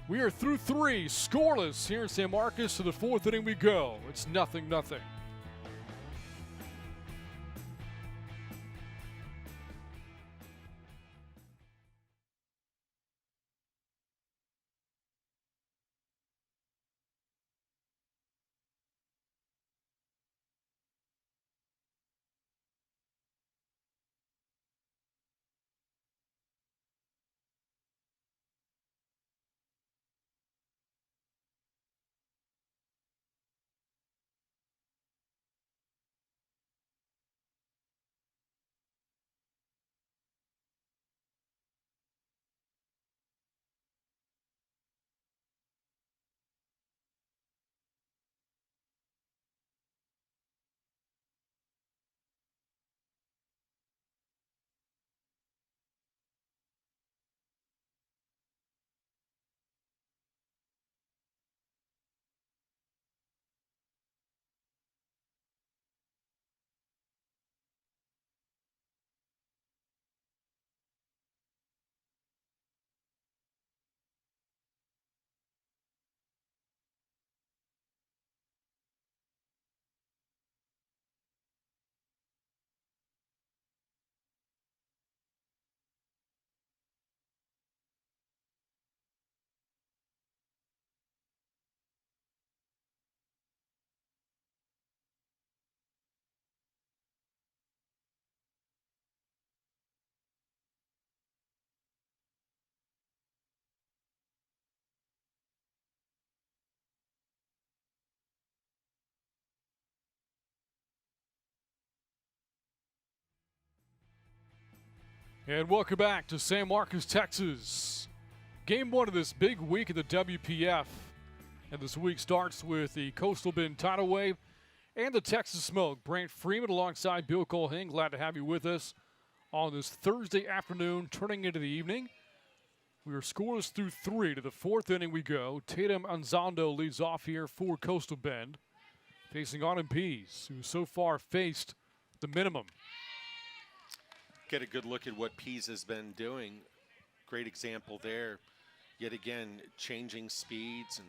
We are through 3, scoreless here in San Marcos. To the 4th inning we go. It's 0-0. And welcome back to San Marcos, Texas. Game 1 of this big week of the WPF. And this week starts with the Coastal Bend Tidal Wave and the Texas Smoke. Brant Freeman alongside Bill Colhane. Glad to have you with us on this Thursday afternoon, turning into the evening. We are scoreless through 3. To the 4th inning we go. Tatum Anzondo leads off here for Coastal Bend, facing Autumn Pease, who so far faced the minimum. Get a good look at what Pease has been doing. Great example there. Yet again, changing speeds and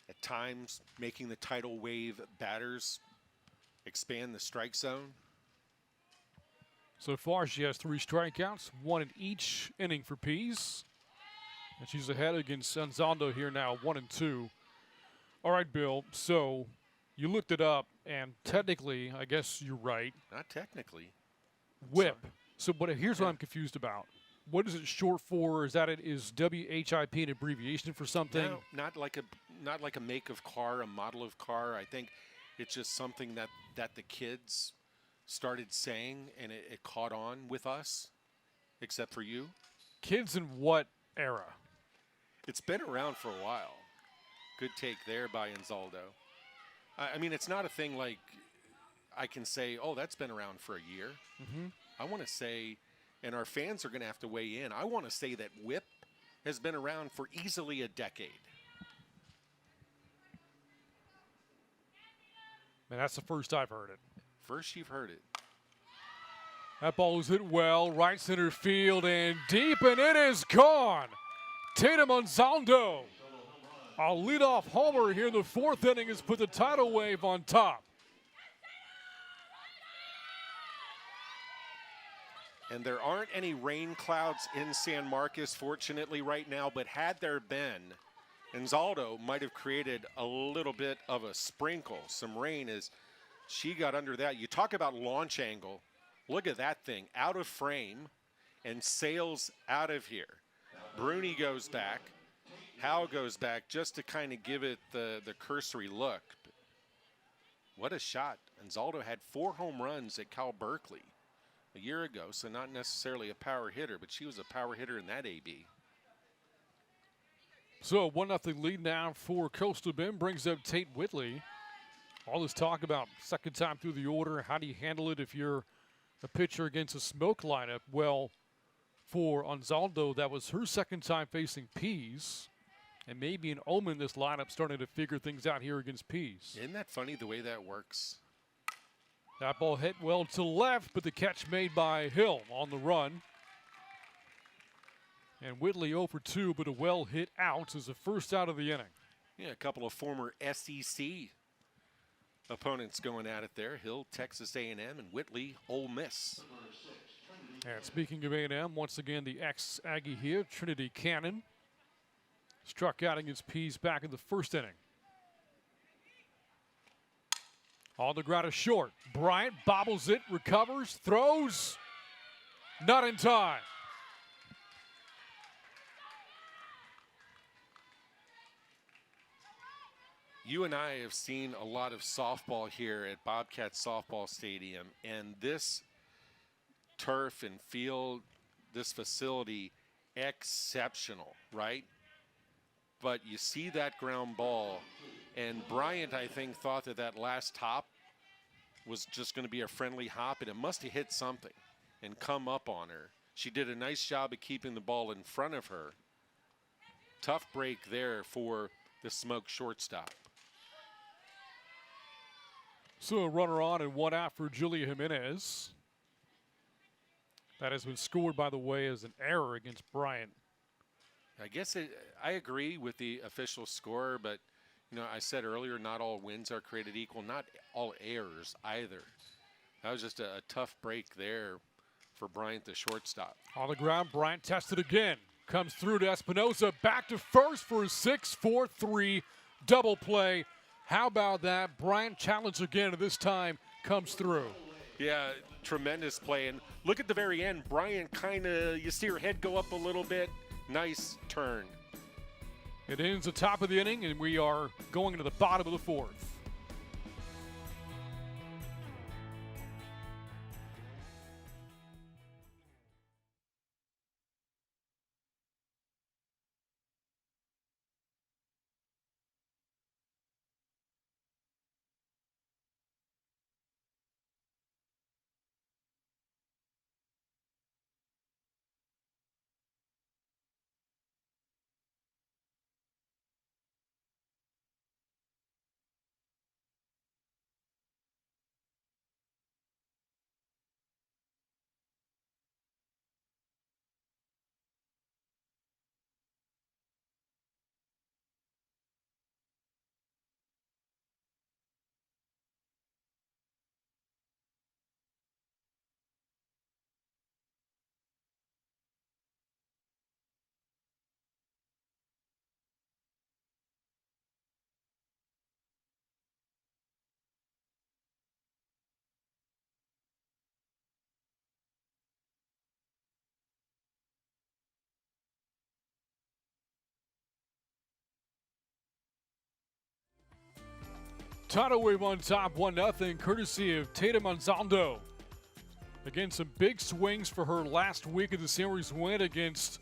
at times making the tidal wave batters expand the strike zone. So far, she has 3 strikeouts, 1 in each inning for Pease. And she's ahead against Anzondo here now, 1-2. All right, Bill, so you looked it up, and technically, I guess you're right. Not technically. Whip. So, but here's what I'm confused about. What is it short for? Is that is WHIP an abbreviation for something? No, not like a make of car, a model of car. I think it's just something that the kids started saying, and it caught on with us, except for you. Kids in what era? It's been around for a while. Good take there by Anzaldo. I mean, it's not a thing like I can say, oh, that's been around for a year. Mm-hmm. I want to say, and our fans are going to have to weigh in, I want to say that whip has been around for easily a decade. Man, that's the first I've heard it. First you've heard it. That ball was hit well, right center field and deep, and it is gone. Tatum Anzondo, a leadoff homer here in the 4th inning, has put the tidal wave on top. And there aren't any rain clouds in San Marcos, fortunately, right now. But had there been, Anzaldo might have created a little bit of a sprinkle. Some rain as she got under that. You talk about launch angle. Look at that thing. Out of frame and sails out of here. Bruni goes back. Howe goes back just to kind of give it the cursory look. But what a shot. Anzaldo had 4 home runs at Cal Berkeley a year ago, so not necessarily a power hitter, but she was a power hitter in that AB. So 1-0 lead now for Coastal Bend brings up Tate Whitley. All this talk about second time through the order, how do you handle it if you're a pitcher against a Smoke lineup? Well, for Anzaldo, that was her second time facing Pease. And maybe an omen this lineup starting to figure things out here against Pease. Isn't that funny the way that works? That ball hit well to left, but the catch made by Hill on the run. And Whitley 0 for 2, but a well hit out is the first out of the inning. Yeah, a couple of former SEC opponents going at it there. Hill, Texas A&M, and Whitley, Ole Miss. And speaking of A&M, once again the ex-Aggie here, Trinity Cannon, struck out against Pease back in the first inning. On the ground is short. Bryant bobbles it, recovers, throws. Not in time. You and I have seen a lot of softball here at Bobcat Softball Stadium, and this turf and field, this facility, exceptional, right? But you see that ground ball, and Bryant, I think, thought that that last hop was just going to be a friendly hop, and it must have hit something and come up on her. She did a nice job of keeping the ball in front of her. Tough break there for the Smoke shortstop. So a runner on and one out for Julia Jimenez. That has been scored, by the way, as an error against Bryant. I guess I agree with the official score, but you know, I said earlier, not all wins are created equal, not all errors either. That was just a tough break there for Bryant, the shortstop. On the ground, Bryant tested again. Comes through to Espinosa, back to first for a 6-4-3 double play. How about that? Bryant challenged again, and this time comes through. Yeah, tremendous play. And look at the very end. Bryant kind of, you see her head go up a little bit. Nice turn. It ends the top of the inning, and we are going to the bottom of the fourth. Tidal Wave on top, 1-0, courtesy of Tatum Monzaldo. Again, some big swings for her last week of the series win against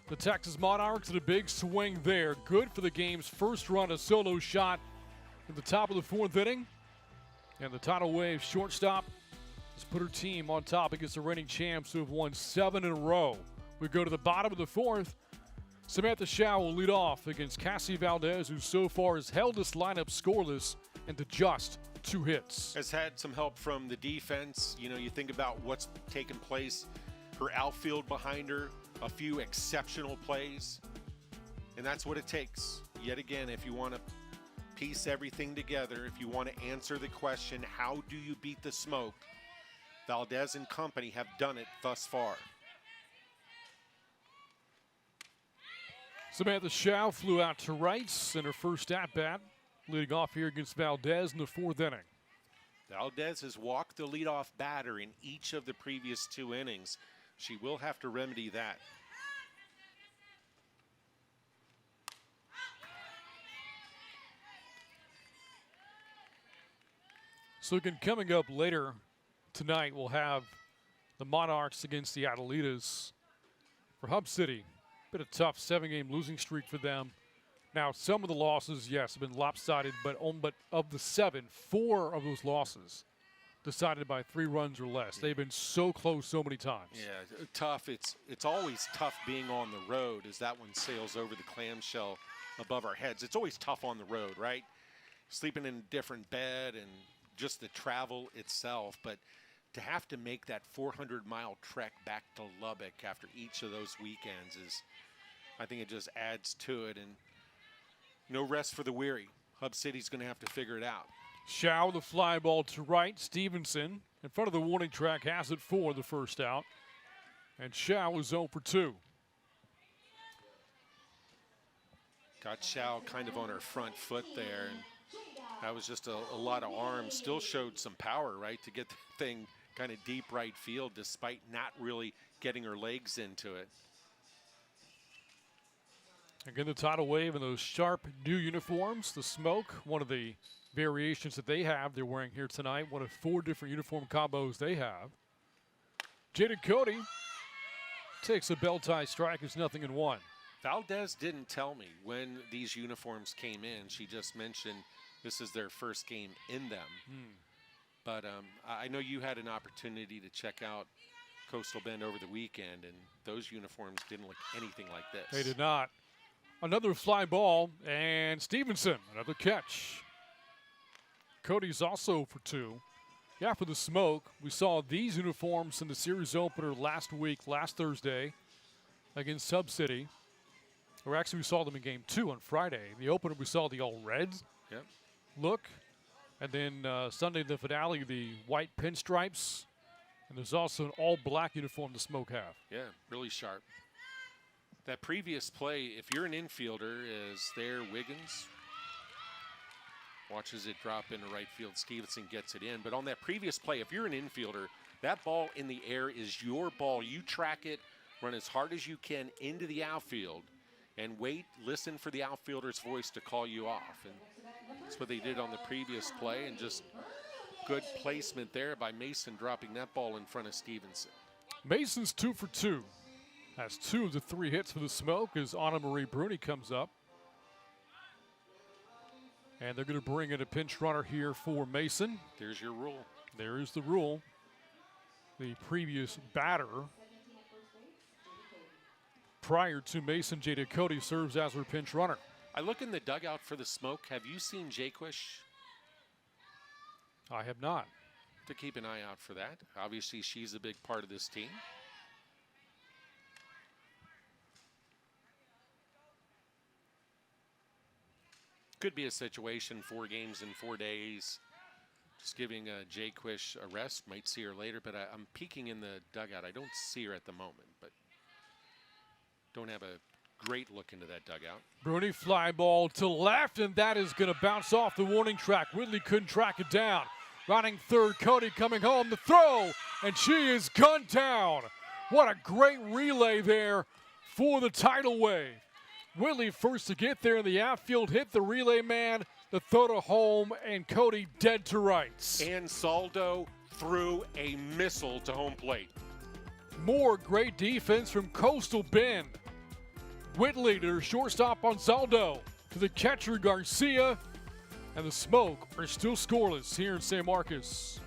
the Texas Monarchs, and a big swing there. Good for the game's first run, a solo shot at the top of the fourth inning. And the Tidal Wave shortstop has put her team on top against the reigning champs who have won 7 in a row. We go to the bottom of the fourth. Samantha Shaw will lead off against Cassie Valdez, who so far has held this lineup scoreless and to just 2 hits. Has had some help from the defense. You know, you think about what's taken place. Her outfield behind her, a few exceptional plays. And that's what it takes. Yet again, if you want to piece everything together, if you want to answer the question, how do you beat the Smoke? Valdez and company have done it thus far. Samantha Shaw flew out to right in her first at-bat, leading off here against Valdez in the fourth inning. Valdez has walked the leadoff batter in each of the previous 2 innings. She will have to remedy that. So again, coming up later tonight, we'll have the Monarchs against the Adelitas. For Hub City, been a tough 7-game losing streak for them. Now, some of the losses, yes, have been lopsided, but of the 7, 4 of those losses decided by 3 runs or less. They've been so close so many times. Yeah, tough. It's always tough being on the road as that one sails over the clamshell above our heads. It's always tough on the road, right? Sleeping in a different bed and just the travel itself. But to have to make that 400-mile trek back to Lubbock after each of those weekends I think it just adds to it. And no rest for the weary. Hub City's going to have to figure it out. Shao, the fly ball to right. Stevenson in front of the warning track has it for the first out. And Shao is 0 for 2. Got Shao kind of on her front foot there. And that was just a lot of arms. Still showed some power, right, to get the thing kind of deep right field despite not really getting her legs into it. Again, the Tidal Wave in those sharp new uniforms. The Smoke, one of the variations that they have, they're wearing here tonight. One of 4 different uniform combos they have. Jada Cody takes a bell tie strike. It's 0-1. Valdez didn't tell me when these uniforms came in. She just mentioned this is their first game in them. But I know you had an opportunity to check out Coastal Bend over the weekend, and those uniforms didn't look anything like this. They did not. Another fly ball, and Stevenson, another catch. Cody's also for 2. Yeah, for the Smoke, we saw these uniforms in the series opener last Thursday, against Hub City. Or actually, we saw them in Game 2 on Friday. In the opener, we saw the all-red look. And then Sunday, the finale, the white pinstripes. And there's also an all-black uniform the Smoke have. Yeah, really sharp. That previous play, if you're an infielder, is there Wiggins. Watches it drop into right field. Stevenson gets it in. But on that previous play, if you're an infielder, that ball in the air is your ball. You track it, run as hard as you can into the outfield, and wait, listen for the outfielder's voice to call you off. And that's what they did on the previous play, and just good placement there by Mason dropping that ball in front of Stevenson. Mason's 2 for 2. Has 2 of the 3 hits for the Smoke as Anna Marie Bruni comes up. And they're going to bring in a pinch runner here for Mason. There's your rule. There is the rule. The previous batter prior to Mason, Jada Cody, serves as her pinch runner. I look in the dugout for the Smoke. Have you seen Jaquish? I have not. To keep an eye out for that. Obviously, she's a big part of this team. Could be a situation, 4 games in 4 days. Just giving Jaquish a rest. Might see her later, but I'm peeking in the dugout. I don't see her at the moment, but don't have a great look into that dugout. Bruni fly ball to left, and that is going to bounce off the warning track. Whitley couldn't track it down. Running third, Cody coming home, the throw, and she is gunned down. What a great relay there for the Tidal Wave. Whitley first to get there in the outfield, hit the relay man, the throw to home, and Cody dead to rights. And Saldo threw a missile to home plate. More great defense from Coastal Bend. Whitley to her shortstop on Saldo, to the catcher Garcia, and the Smoke are still scoreless here in San Marcos.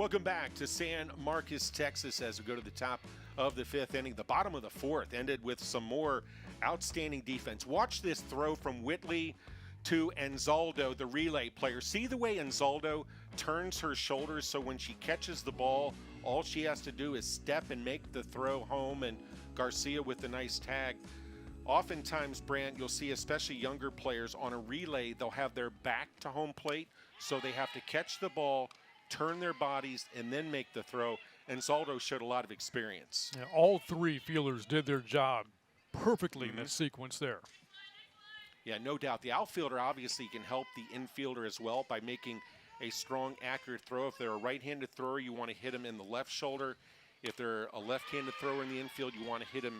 Welcome back to San Marcos, Texas, as we go to the top of the 5th inning. The bottom of the 4th ended with some more outstanding defense. Watch this throw from Whitley to Anzaldo, the relay player. See the way Anzaldo turns her shoulders so when she catches the ball, all she has to do is step and make the throw home, and Garcia with the nice tag. Oftentimes, Brant, you'll see especially younger players on a relay, they'll have their back to home plate, so they have to catch the ball, turn their bodies, and then make the throw. And Zaldo showed a lot of experience. Yeah, all three fielders did their job perfectly in that sequence there. Yeah, no doubt. The outfielder obviously can help the infielder as well by making a strong, accurate throw. If they're a right-handed thrower, you want to hit them in the left shoulder. If they're a left-handed thrower in the infield, you want to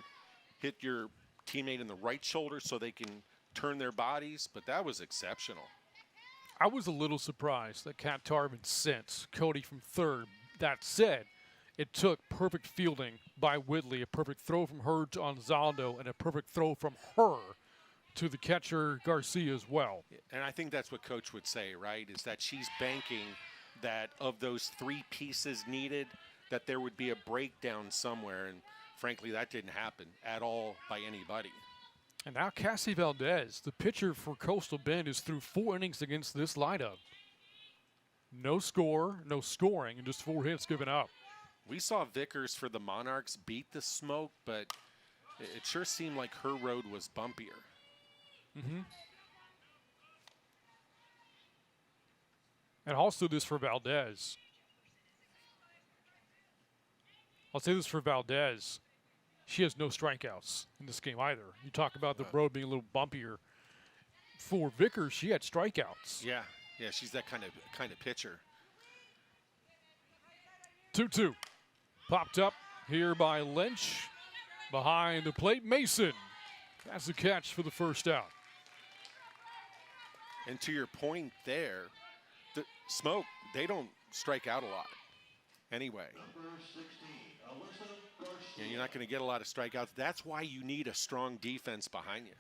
hit your teammate in the right shoulder so they can turn their bodies. But that was exceptional. I was a little surprised that Kat Tarvin sent Cody from third. That said, it took perfect fielding by Whitley, a perfect throw from her to Anzaldo, and a perfect throw from her to the catcher Garcia as well. And I think that's what Coach would say, right, is that she's banking that of those three pieces needed, that there would be a breakdown somewhere. And frankly, that didn't happen at all by anybody. And now Cassie Valdez, the pitcher for Coastal Bend, is through 4 innings against this lineup. No score, no scoring, and just 4 hits given up. We saw Vickers for the Monarchs beat the Smoke, but it sure seemed like her road was bumpier. And also this for Valdez. I'll say this for Valdez. She has no strikeouts in this game either. You talk about the road being a little bumpier. For Vickers, she had strikeouts. Yeah, she's that kind of pitcher. 2-2. Popped up here by Lynch. Behind the plate, Mason has the catch for the first out. And to your point there, the Smoke, they don't strike out a lot anyway. Number 16, Alyssa Garcia. Yeah, you're not going to get a lot of strikeouts. That's why you need a strong defense behind you.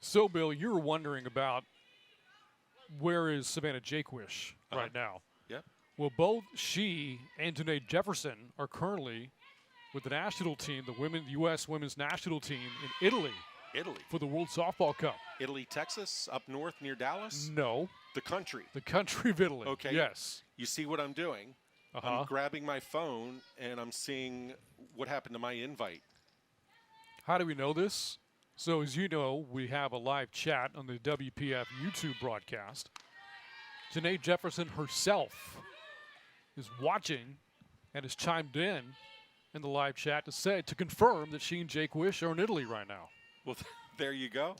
So, Bill, you were wondering about where is Savannah Jaquish right now. Yep. Well, both she and Janae Jefferson are currently with the national team, the U.S. women's national team in Italy. Italy. For the World Softball Cup. Italy, Texas, up north near Dallas? No. The country. The country of Italy. Okay. Yes. You see what I'm doing? I'm grabbing my phone, and I'm seeing what happened to my invite. How do we know this? So, as you know, we have a live chat on the WPF YouTube broadcast. Janae Jefferson herself is watching and has chimed in the live chat to confirm that she and Jake Wish are in Italy right now. Well, there you go.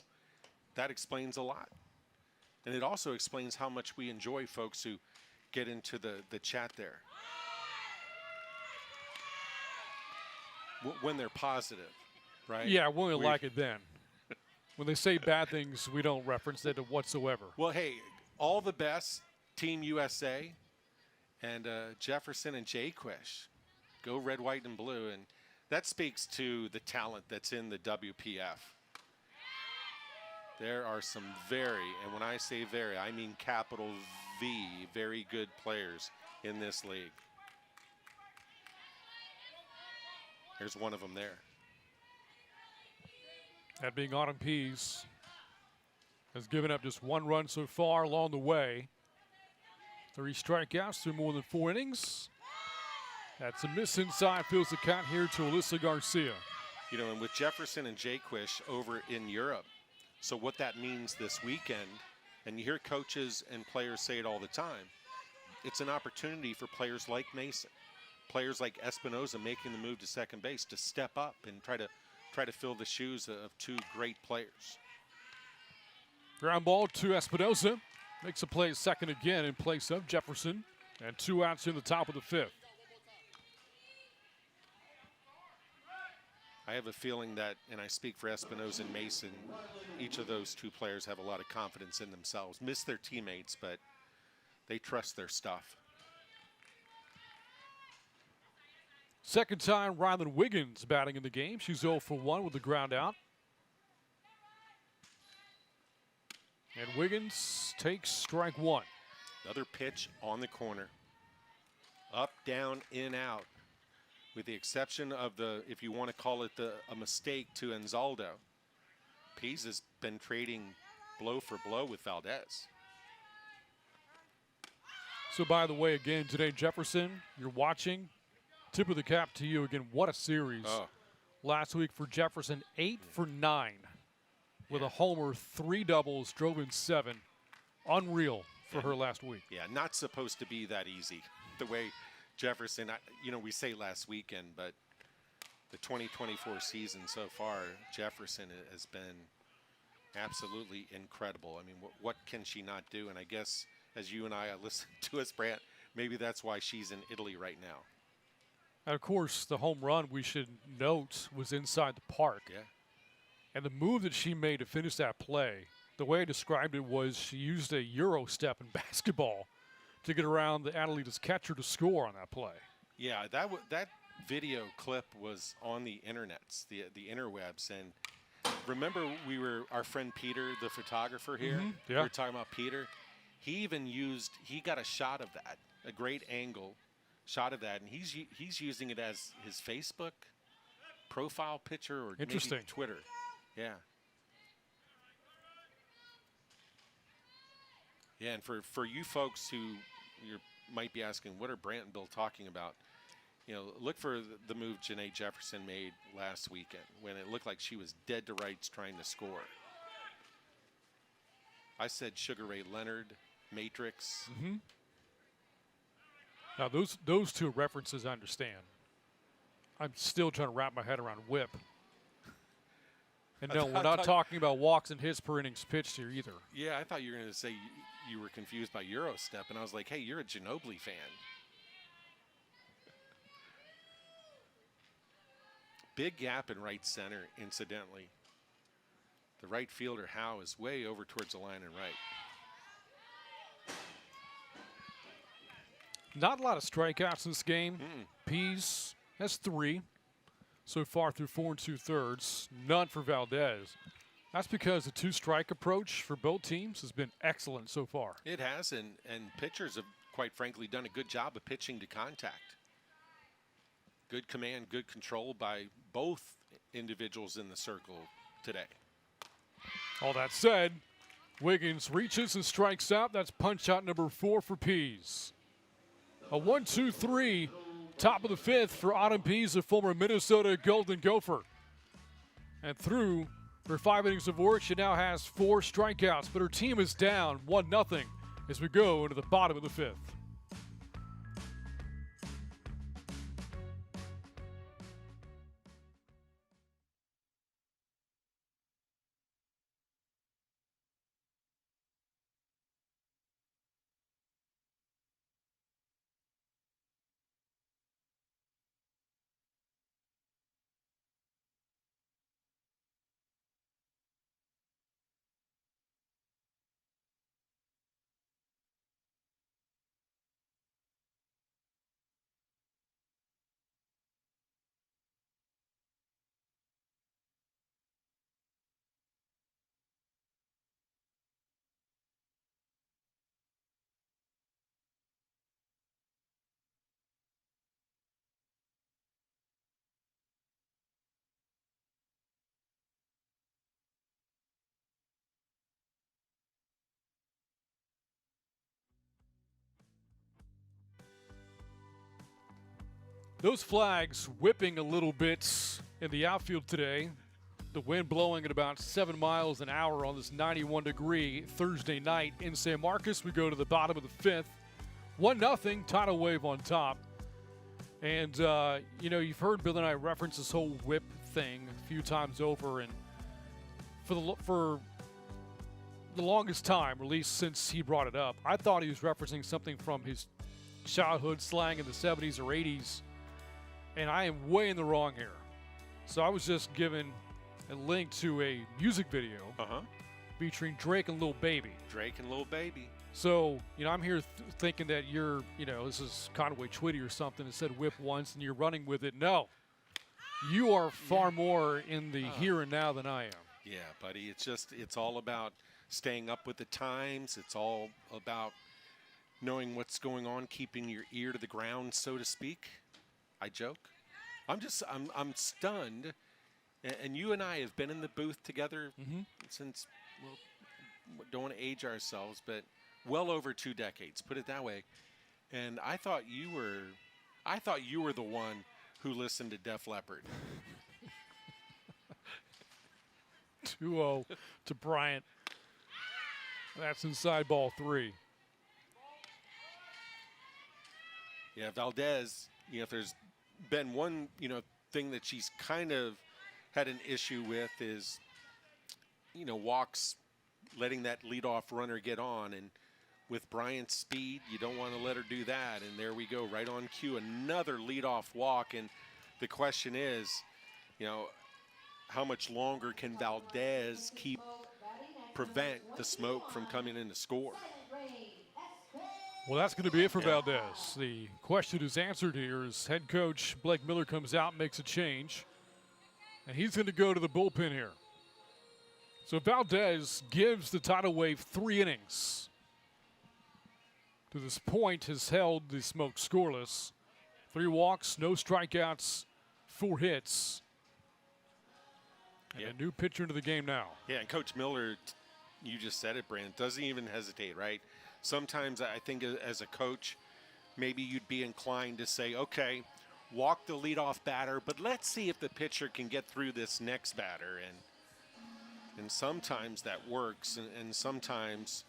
That explains a lot. And it also explains how much we enjoy folks who get into the chat there. When they're positive, right? Yeah, we only like it then. When they say bad things, we don't reference it whatsoever. Well, hey, all the best, Team USA, and Jefferson and Jaquish. Go red, white, and blue. And that speaks to the talent that's in the WPF. There are some and when I say very, I mean capital V, very good players in this league. There's one of them there. That being Autumn Pease, has given up just 1 run so far along the way. 3 strikeouts through more than 4 innings. That's a miss inside, fills the count here to Alyssa Garcia. You know, and with Jefferson and Jaquish over in Europe, so what that means this weekend, and you hear coaches and players say it all the time, it's an opportunity for players like Mason, players like Espinoza making the move to second base to step up and try to fill the shoes of 2 great players. Ground ball to Espinoza. Makes a play second again in place of Jefferson. And 2 outs in the top of the 5th. I have a feeling that, and I speak for Espinoza and Mason, each of those 2 players have a lot of confidence in themselves. Miss their teammates, but they trust their stuff. Second time Rylan Wiggins batting in the game. She's 0 for 1 with the ground out. And Wiggins takes strike one. Another pitch on the corner. Up, down, in, out. With the exception of the, if you want to call it a mistake to Anzaldo. Pease has been trading blow for blow with Valdez. So, by the way, again, today, Jefferson, you're watching. Tip of the cap to you again. What a series. Last week for Jefferson, 8 for 9 with a homer, 3 doubles, drove in 7. Unreal for her last week. Yeah, not supposed to be that easy. The way Jefferson, we say last weekend, but the 2024 season so far, Jefferson has been absolutely incredible. I mean, what can she not do? And I guess as you and I listen to us, Brant, maybe that's why she's in Italy right now. And of course, the home run we should note was inside the park. Yeah. And the move that she made to finish that play, the way I described it was she used a Euro step in basketball to get around the Adelita's catcher to score on that play. Yeah, that video clip was on the internets, the interwebs. And remember our friend Peter, the photographer here? Yeah. We were talking about Peter. He got a shot of that, a great angle shot of that, and he's using it as his Facebook profile picture or maybe Twitter. Yeah. Yeah, and for you folks who might be asking, what are Brant and Bill talking about? Look for the move Janae Jefferson made last weekend when it looked like she was dead to rights trying to score. I said Sugar Ray Leonard, Matrix. Now, those two references I understand. I'm still trying to wrap my head around whip. And no, we're not talking about walks and hits per innings pitched here either. Yeah, I thought you were going to say you were confused by Eurostep, and I was like, hey, you're a Ginobili fan. Big gap in right center, incidentally. The right fielder, Howe, is way over towards the line and right. Not a lot of strikeouts in this game. Pease has 3 so far through 4 2/3. None for Valdez. That's because the 2-strike approach for both teams has been excellent so far. It has, and pitchers have, quite frankly, done a good job of pitching to contact. Good command, good control by both individuals in the circle today. All that said, Wiggins reaches and strikes out. That's punch out number 4 for Pease. A 1-2-3, top of the 5th for Autumn Pease, a former Minnesota Golden Gopher. And through her 5 innings of work, she now has 4 strikeouts, but her team is down 1-0 as we go into the bottom of the 5th. Those flags whipping a little bit in the outfield today. The wind blowing at about 7 miles an hour on this 91-degree Thursday night in San Marcos. We go to the bottom of the 5th. 1-0, tidal wave on top. And, you've heard Bill and I reference this whole whip thing a few times over. And for the longest time, or at least since he brought it up, I thought he was referencing something from his childhood slang in the 70s or 80s. And I am way in the wrong here. So I was just given a link to a music video featuring Drake and Lil Baby. Drake and Lil Baby. So, I'm here thinking that you're, this is Conway Twitty or something that said whip once and you're running with it. No. You are far more in the here and now than I am. Yeah, buddy. It's all about staying up with the times. It's all about knowing what's going on, keeping your ear to the ground, so to speak. I joke. I'm stunned. And you and I have been in the booth together since, well, don't want to age ourselves, but well over 2 decades, put it that way. And I thought you were the one who listened to Def Leppard. 2-0 to Bryant. That's inside ball 3. Yeah, Valdez, if there's been one, thing that she's kind of had an issue with is, walks, letting that leadoff runner get on. And with Bryant's speed, you don't want to let her do that. And there we go, right on cue, another leadoff walk. And the question is, how much longer can Valdez prevent the smoke from coming in to score? Well, that's going to be it for Valdez. The question is answered here as head coach Blake Miller comes out, makes a change, and he's going to go to the bullpen here. So Valdez gives the Tidal Wave 3 innings. To this point, has held the smoke scoreless. 3 walks, no strikeouts, 4 hits. And a new pitcher into the game now. Yeah, and Coach Miller, you just said it, Brandon, doesn't even hesitate, right? Sometimes I think as a coach, maybe you'd be inclined to say, okay, walk the leadoff batter, but let's see if the pitcher can get through this next batter. And sometimes that works, and sometimes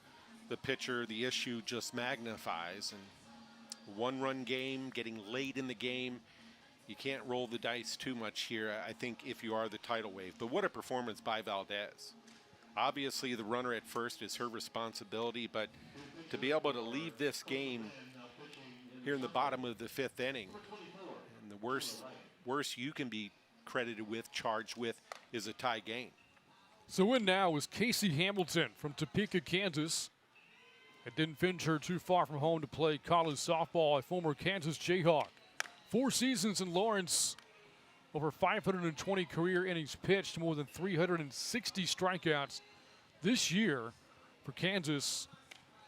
the pitcher, the issue just magnifies. And 1-run game, getting late in the game, you can't roll the dice too much here, I think, if you are the Tidal Wave. But what a performance by Valdez. Obviously, the runner at first is her responsibility, but to be able to leave this game here in the bottom of the 5th inning, and the worst you can be credited with, charged with, is a tie game. So in now is Casey Hamilton from Topeka, Kansas. It didn't venture too far from home to play college softball, a former Kansas Jayhawk. 4 seasons in Lawrence, over 520 career innings pitched, more than 360 strikeouts. This year for Kansas,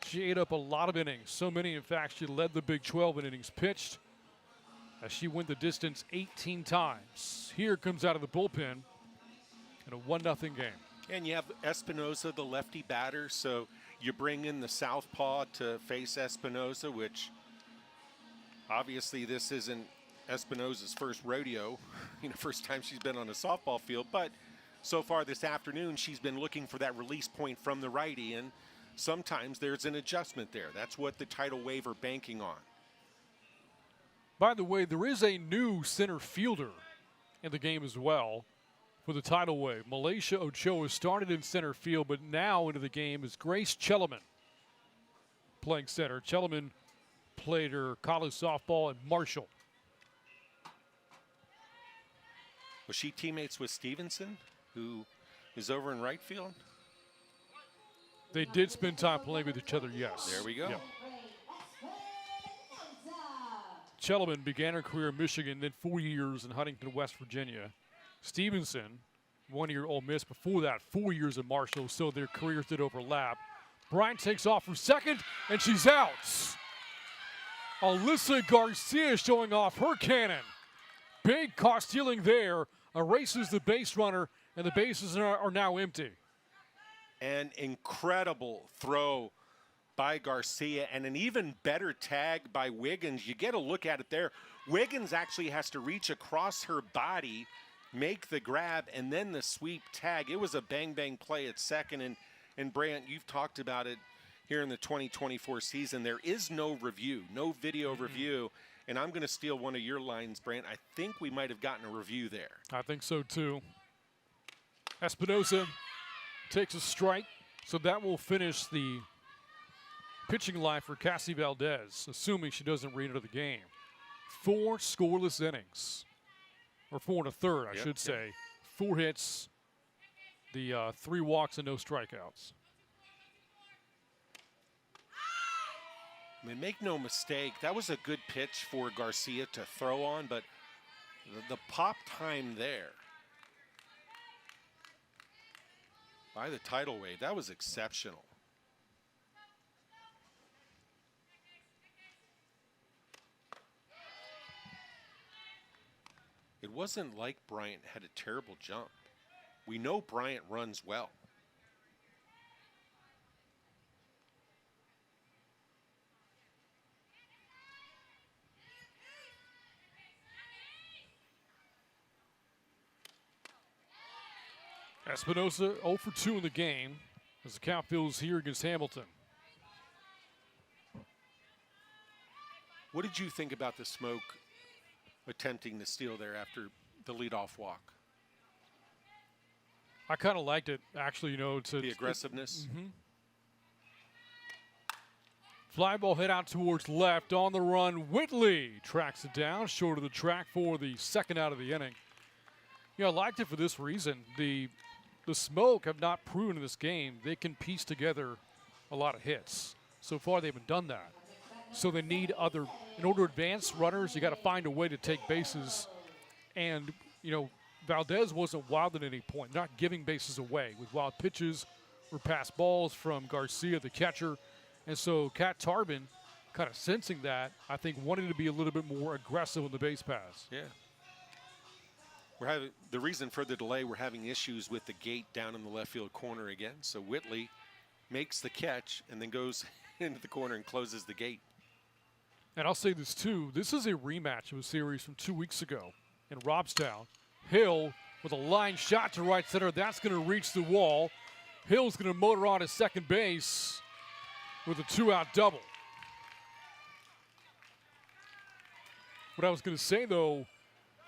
she ate up a lot of innings. So many, in fact, she led the Big 12 in innings pitched as she went the distance 18 times. Here comes out of the bullpen in a 1-0 game. And you have Espinoza, the lefty batter, so you bring in the southpaw to face Espinoza, which obviously this isn't Espinoza's first rodeo, first time she's been on a softball field, but so far this afternoon she's been looking for that release point from the righty, and sometimes there's an adjustment there. That's what the Tidal Wave are banking on. By the way, there is a new center fielder in the game as well for the Tidal Wave. Malaysia Ochoa started in center field, but now into the game is Grace Chelleman playing center. Chelleman played her college softball in Marshall. Was she teammates with Stevenson, who is over in right field? They did spend time playing with each other, yes. There we go. Yep. Chelleman began her career in Michigan, then 4 years in Huntington, West Virginia. Stevenson, 1 year Ole Miss. Before that, 4 years in Marshall, so their careers did overlap. Bryant takes off from second, and she's out. Alyssa Garcia showing off her cannon. Big caught stealing there, erases the base runner, and the bases are now empty. An incredible throw by Garcia, and an even better tag by Wiggins. You get a look at it there. Wiggins actually has to reach across her body, make the grab, and then the sweep tag. It was a bang-bang play at second, and Brant, you've talked about it here in the 2024 season. There is no review, no video review, and I'm going to steal one of your lines, Brant. I think we might have gotten a review there. I think so, too. Espinoza takes a strike, so that will finish the pitching line for Cassie Valdez, assuming she doesn't re-enter the game. 4 scoreless innings, or 4 1/3, I should say. 4 hits, the 3 walks and no strikeouts. I mean, make no mistake, that was a good pitch for Garcia to throw on, but the pop time there. by the tidal wave. That was exceptional. It wasn't like Bryant had a terrible jump. We know Bryant runs well. Espinosa 0 for 2 in the game as the count feels here against Hamilton. What did you think about the Smoke attempting to steal there after the leadoff walk? I kind of liked it, actually, you know. The aggressiveness? Fly ball hit out towards left on the run. Whitley tracks it down short of the track for the second out of the inning. You know, I liked it for this reason. The Smoke have not proven in this game they can piece together a lot of hits. So far, they haven't done that. So they need other, in order to advance runners, you got to find a way to take bases. And, you know, Valdez wasn't wild at any point, not giving bases away with wild pitches or pass balls from Garcia, the catcher. And so Cat Tarbin, kind of sensing that, I think wanted to be a little bit more aggressive on the base pass. Yeah. We're having the reason for the delay, we're having issues with the gate down in the left field corner again. So Whitley makes the catch and then goes into the corner and closes the gate. And I'll say this too, this is a rematch of a series from 2 weeks ago in Robstown. Hill with a line shot to right center, that's going to reach the wall. Hill's going to motor on to second base with a 2-out double. What I was going to say though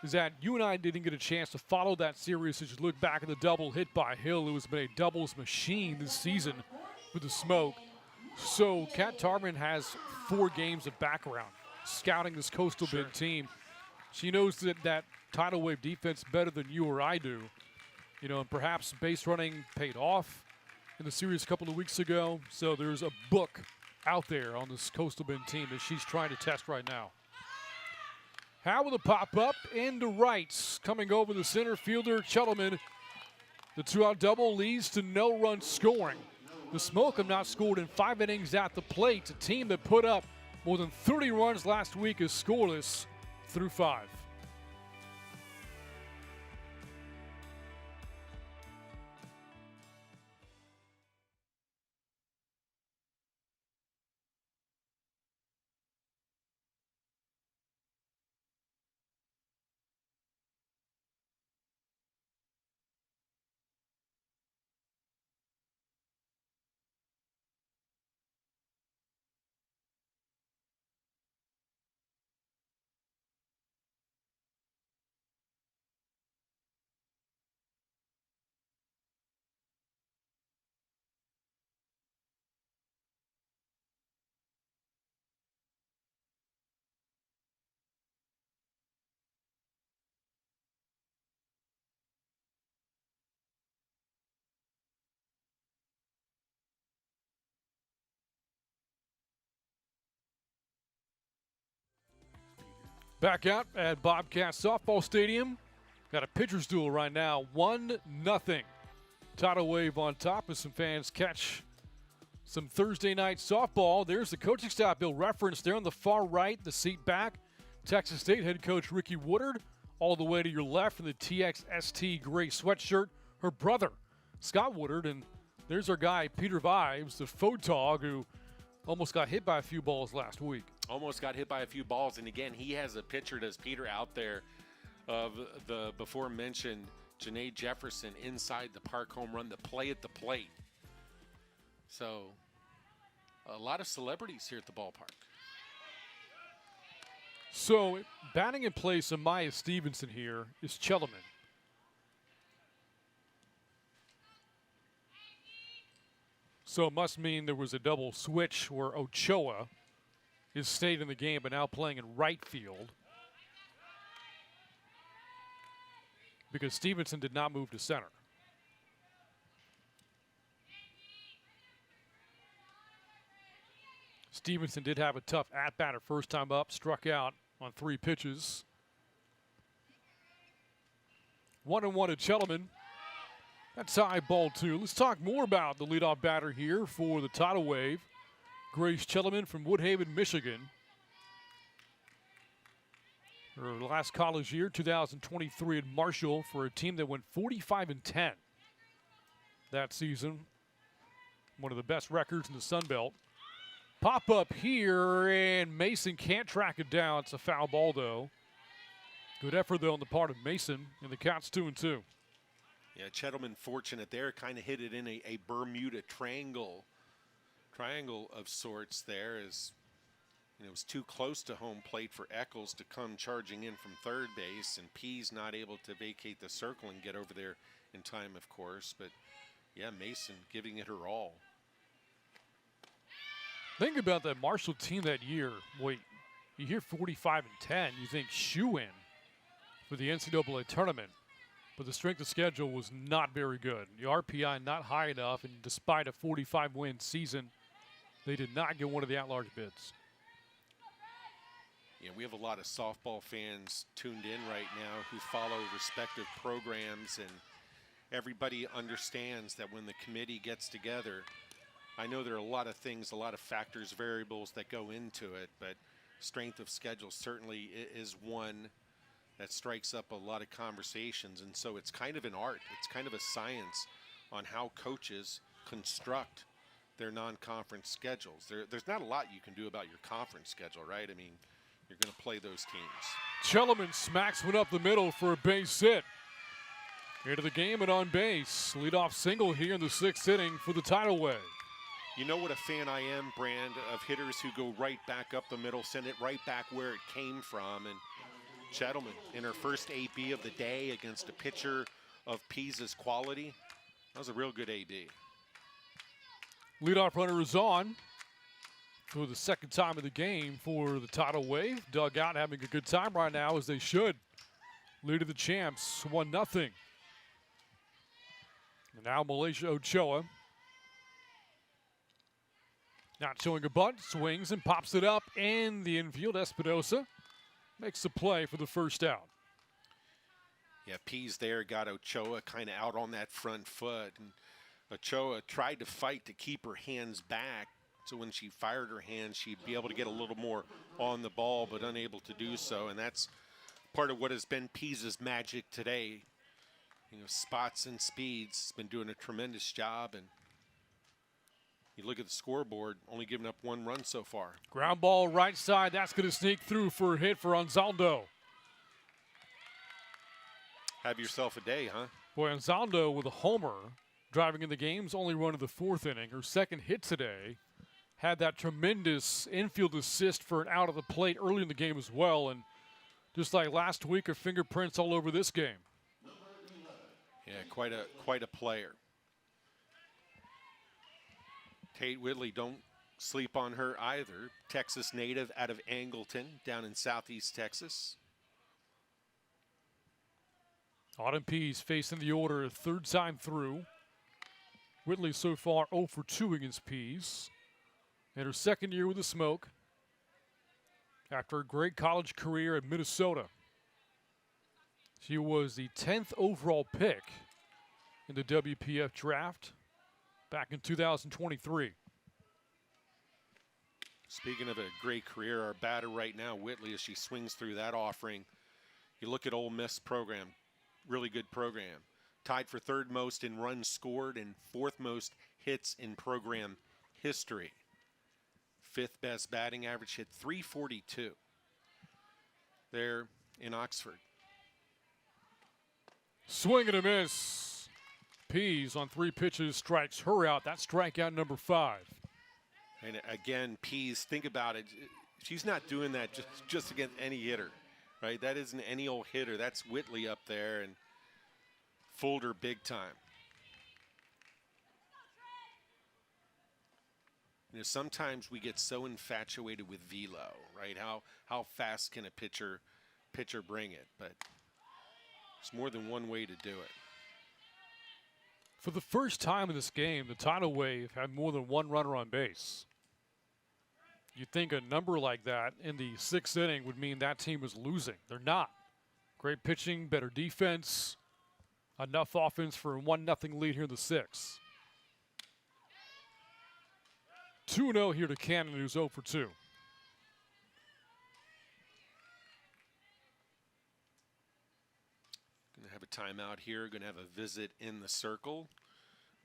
is that you and I didn't get a chance to follow that series as you look back at the double hit by Hill, who has been a doubles machine this season with the Smoke. So Kat Tarbin has 4 games of background scouting this Coastal Bend team. She knows that tidal wave defense better than you or I do. You know, and perhaps base running paid off in the series a couple of weeks ago. So there's a book out there on this Coastal Bend team that she's trying to test right now. How will the pop up into rights, coming over the center fielder, Chellerman. The 2-out double leads to no run scoring. The Smoke have not scored in 5 innings at the plate. A team that put up more than 30 runs last week is scoreless through 5. Back out at Bobcat Softball Stadium. Got a pitcher's duel right now, 1-0. Tidal wave on top as some fans catch some Thursday night softball. There's the coaching staff Bill referenced there on the far right, the seat back. Texas State head coach Ricky Woodard. All the way to your left in the TXST gray sweatshirt, her brother, Scott Woodard. And there's our guy, Peter Vives, the photog who almost got hit by a few balls last week. Almost got hit by a few balls, and again, he has a picture, does Peter, out there of the before-mentioned Janae Jefferson inside the park home run, the play at the plate. So, a lot of celebrities here at the ballpark. So, batting in place of Maya Stevenson here is Chellerman. So it must mean there was a double switch where Ochoa is stayed in the game but now playing in right field, because Stevenson did not move to center. Stevenson did have a tough at-bat her first time up, struck out on 3 pitches. 1-1 to Chellerman. That's high ball two. Let's talk more about the leadoff batter here for the Tidal Wave. Grace Chellerman from Woodhaven, Michigan. Her last college year, 2023 at Marshall, for a team that went 45-10 that season. One of the best records in the Sun Belt. Pop up here, and Mason can't track it down. It's a foul ball, though. Good effort, though, on the part of Mason, and the count's 2-2. Yeah, Chettelman fortunate there, kind of hit it in a Bermuda triangle of sorts there, as it was too close to home plate for Eccles to come charging in from third base, and Pease not able to vacate the circle and get over there in time, of course. But yeah, Mason giving it her all. Think about that Marshall team that year. Wait, you hear 45-10, you think shoe-in for the NCAA tournament. But the strength of schedule was not very good. The RPI not high enough, and despite a 45-win season, they did not get one of the at-large bids. Yeah, we have a lot of softball fans tuned in right now who follow respective programs, and everybody understands that when the committee gets together, I know there are a lot of things, a lot of factors, variables that go into it, but strength of schedule certainly is one that strikes up a lot of conversations. And so it's kind of an art, it's kind of a science on how coaches construct their non-conference schedules. There's not a lot you can do about your conference schedule, right? I mean, you're going to play those teams. Chellerman smacks one up the middle for a base hit. Into the game and on base. Leadoff single here in the 6th inning for the Tidal Wave. You know what a fan I am, Brand, of hitters who go right back up the middle, send it right back where it came from. And Chettelman in her first AB of the day against a pitcher of Pease's quality. That was a real good AB. Leadoff runner is on for the second time of the game for the Tidal Wave. Dugout having a good time right now, as they should. Lead of the champs, 1-0. And now Malaysia Ochoa. Not showing a bunt, swings and pops it up in the infield. Espinosa makes the play for the first out. Yeah, Pease there got Ochoa kind of out on that front foot. And Ochoa tried to fight to keep her hands back, so when she fired her hands, she'd be able to get a little more on the ball, but unable to do so. And that's part of what has been Pease's magic today. Spots and speeds. Has been doing a tremendous job. And you look at the scoreboard, only giving up 1 run so far. Ground ball right side. That's going to sneak through for a hit for Anzaldo. Have yourself a day, huh? Boy, Anzaldo with a homer, driving in the game's only run of the 4th inning. Her second hit today. Had that tremendous infield assist for an out of the plate early in the game as well. And just like last week, her fingerprints all over this game. Yeah, quite a player. Tate Whitley, don't sleep on her either. Texas native out of Angleton, down in southeast Texas. Autumn Pease facing the order a 3rd time through. Whitley so far 0 for 2 against Pease. In her 2nd year with the Smoke, after a great college career at Minnesota. She was the 10th overall pick in the WPF draft back in 2023. Speaking of a great career, our batter right now, Whitley, as she swings through that offering. You look at Ole Miss program, really good program. Tied for 3rd most in runs scored and 4th most hits in program history. 5th best batting average, hit .342 there in Oxford. Swing and a miss. Pease on 3 pitches strikes her out. That's strikeout number 5. And again, Pease, think about it. She's not doing that just against any hitter, right? That isn't any old hitter. That's Whitley up there, and fooled her big time. Sometimes we get so infatuated with velo, right? How fast can a pitcher bring it? But there's more than one way to do it. For the first time in this game, the Tidal Wave had more than 1 runner on base. You'd think a number like that in the 6th inning would mean that team was losing. They're not. Great pitching, better defense. Enough offense for a 1-0 lead here in the 6th. 2-0 here to Cannon, who's 0 for 2. Going to have a timeout here. Going to have a visit in the circle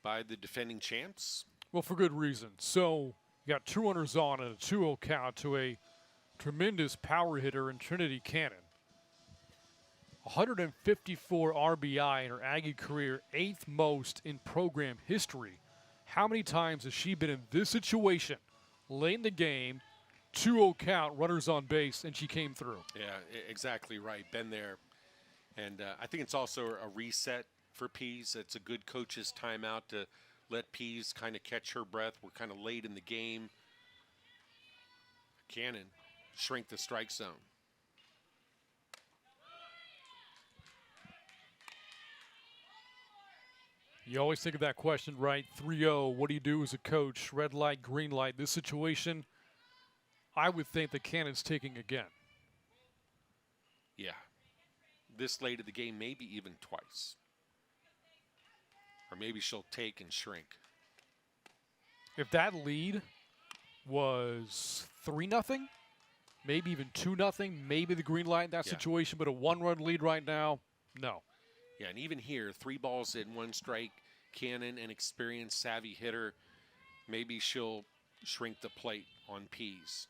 by the defending champs. Well, for good reason. So you got 2 runners on and a 2-0 count to a tremendous power hitter in Trinity Cannon. 154 RBI in her Aggie career, 8th most in program history. How many times has she been in this situation? Late in the game, 2-0 count, runners on base, and she came through. Yeah, exactly right. Been there. And I think it's also a reset for Pease. It's a good coach's timeout to let Pease kind of catch her breath. We're kind of late in the game. Cannon shrink the strike zone. You always think of that question, right? 3-0, what do you do as a coach? Red light, green light. This situation, I would think the Cannon's taking again. Yeah. This late of the game, maybe even twice. Or maybe she'll take and shrink. If that lead was 3-0, maybe even 2-0, maybe the green light in that situation, but a 1-run lead right now, no. Yeah, and even here, 3 balls in 1 strike. Cannon, an experienced, savvy hitter. Maybe she'll shrink the plate on Pease.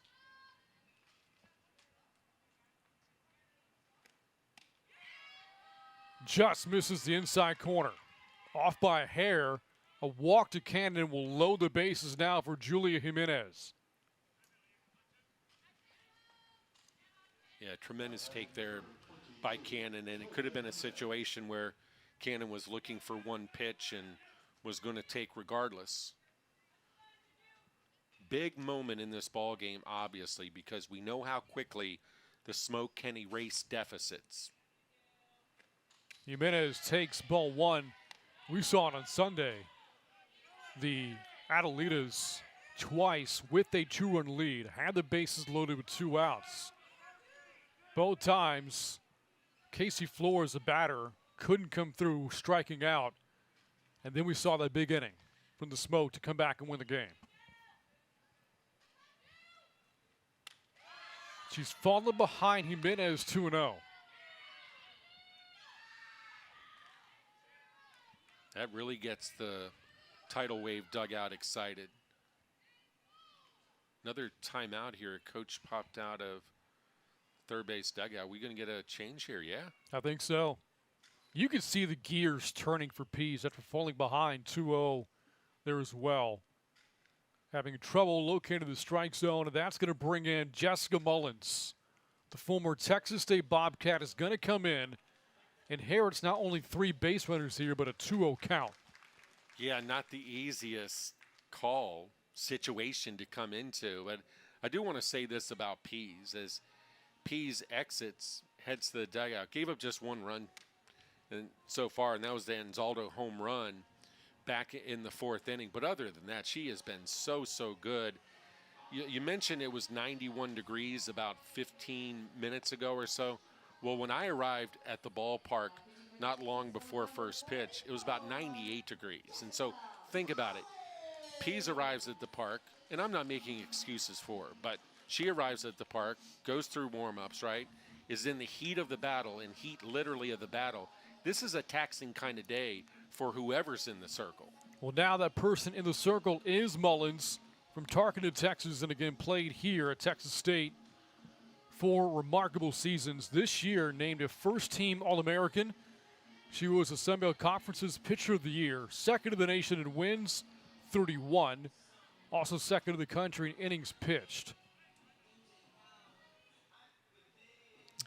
Just misses the inside corner. Off by a hair. A walk to Cannon will load the bases now for Julia Jimenez. Yeah, tremendous take there by Cannon, and it could have been a situation where Cannon was looking for 1 pitch and was going to take regardless. Big moment in this ball game, obviously, because we know how quickly the smoke can erase deficits. Jimenez takes ball 1. We saw it on Sunday. The Adelitas twice with a 2-run lead had the bases loaded with 2 outs. Both times, Casey Flores, the batter, couldn't come through striking out. And then we saw that big inning from the smoke to come back and win the game. She's fallen behind Jimenez 2-0. That really gets the Tidal Wave dugout excited. Another timeout here. Coach popped out of third base dugout. We going to get a change here, yeah? I think so. You can see the gears turning for Pease after falling behind 2-0 there as well. Having trouble locating the strike zone, and that's going to bring in Jessica Mullins. The former Texas State Bobcat is going to come in, inherits not only 3 base runners here, but a 2-0 count. Yeah, not the easiest situation to come into, but I do want to say this about Pease. As Pease exits, heads to the dugout, gave up just 1 run and so far, and that was the Anzaldo home run back in the 4th inning. But other than that, she has been so good. You mentioned it was 91 degrees about 15 minutes ago or so. Well, when I arrived at the ballpark not long before first pitch, it was about 98 degrees. And so think about it. Pease arrives at the park, and I'm not making excuses for her, but she arrives at the park, goes through warm-ups, right, is in the heat of the battle, and heat literally of the battle. This is a taxing kind of day for whoever's in the circle. Well, now that person in the circle is Mullins from Tarkington, Texas, and again played here at Texas State 4 remarkable seasons. This year named a first-team All-American. She was the Sun Belt Conference's Pitcher of the Year, 2nd of the nation in wins, 31. Also 2nd of the country in innings pitched.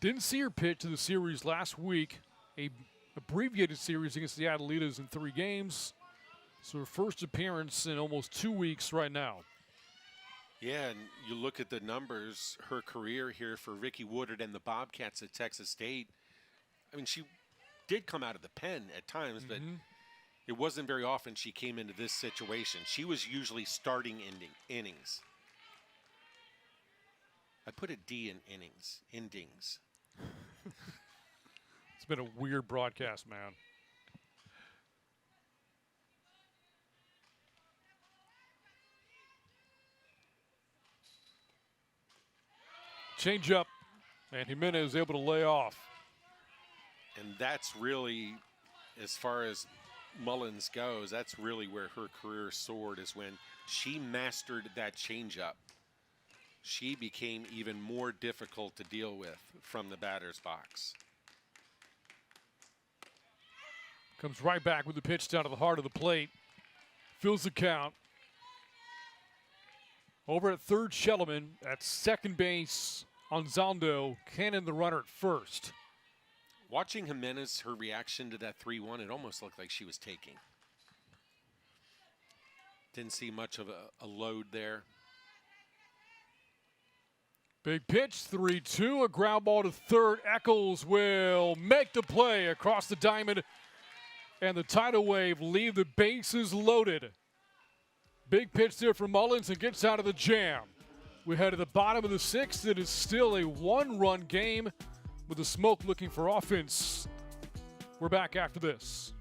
Didn't see her pitch to the series last week, a abbreviated series against the Adelitas in 3 games. So her first appearance in almost 2 weeks right now. Yeah, and you look at the numbers, her career here for Ricky Woodard and the Bobcats at Texas State. I mean, she did come out of the pen at times, but it wasn't very often she came into this situation. She was usually starting innings. I put a D in innings, endings. It's been a weird broadcast, man. Change up, and Jimenez able to lay off. And that's really, as far as Mullins goes, that's really where her career soared, is when she mastered that changeup. She became even more difficult to deal with from the batter's box. Comes right back with the pitch down to the heart of the plate. Fills the count. Over at third, Shellerman. At second base, Anzaldo. Cannon the runner at first. Watching Jimenez, her reaction to that 3-1, it almost looked like she was taking. Didn't see much of a load there. Big pitch, 3-2, a ground ball to third. Eccles will make the play across the diamond, and the tidal wave leave the bases loaded. Big pitch there for Mullins and gets out of the jam. We head to the bottom of the sixth. It is still a one-run game with the Smoke looking for offense. We're back after this.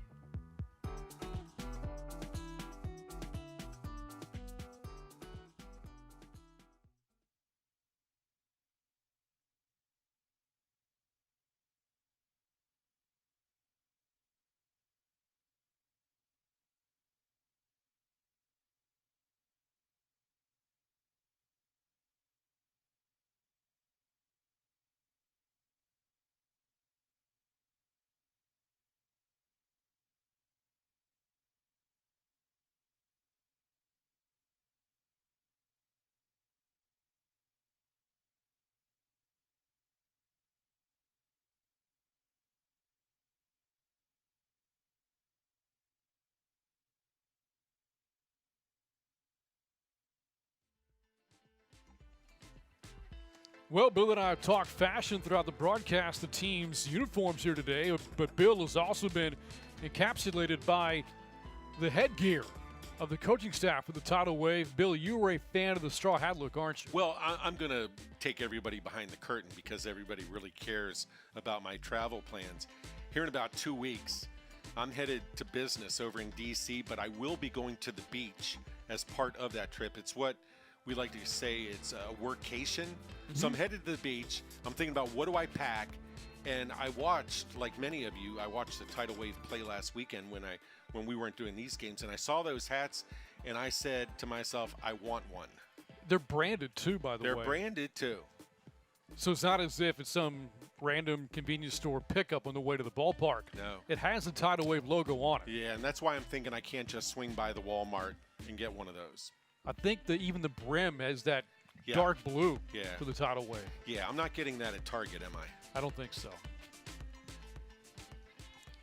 Well, Bill and I have talked fashion throughout the broadcast, the team's uniforms here today, but Bill has also been encapsulated by the headgear of the coaching staff with the tidal wave. Bill, you were a fan of the straw hat look, aren't you? Well, I'm going to take everybody behind the curtain because everybody really cares about my travel plans. Here in about 2 weeks, I'm headed to business over in D.C., but I will be going to the beach as part of that trip. It's what we like to say, it's a workcation. So I'm headed to the beach. I'm thinking about what do I pack, and I watched, like many of you, I watched the tidal wave play last weekend when we weren't doing these games, and I saw those hats, and I said to myself, I want one. They're branded too, by the way. They're branded too. So it's not as if it's some random convenience store pickup on the way to the ballpark. No. It has the tidal wave logo on it. Yeah, and that's why I'm thinking I can't just swing by the Walmart and get one of those. I think that even the brim has that Yeah. dark blue Yeah. for the tidal wave. Yeah, I'm not getting that at Target, am I? I don't think so.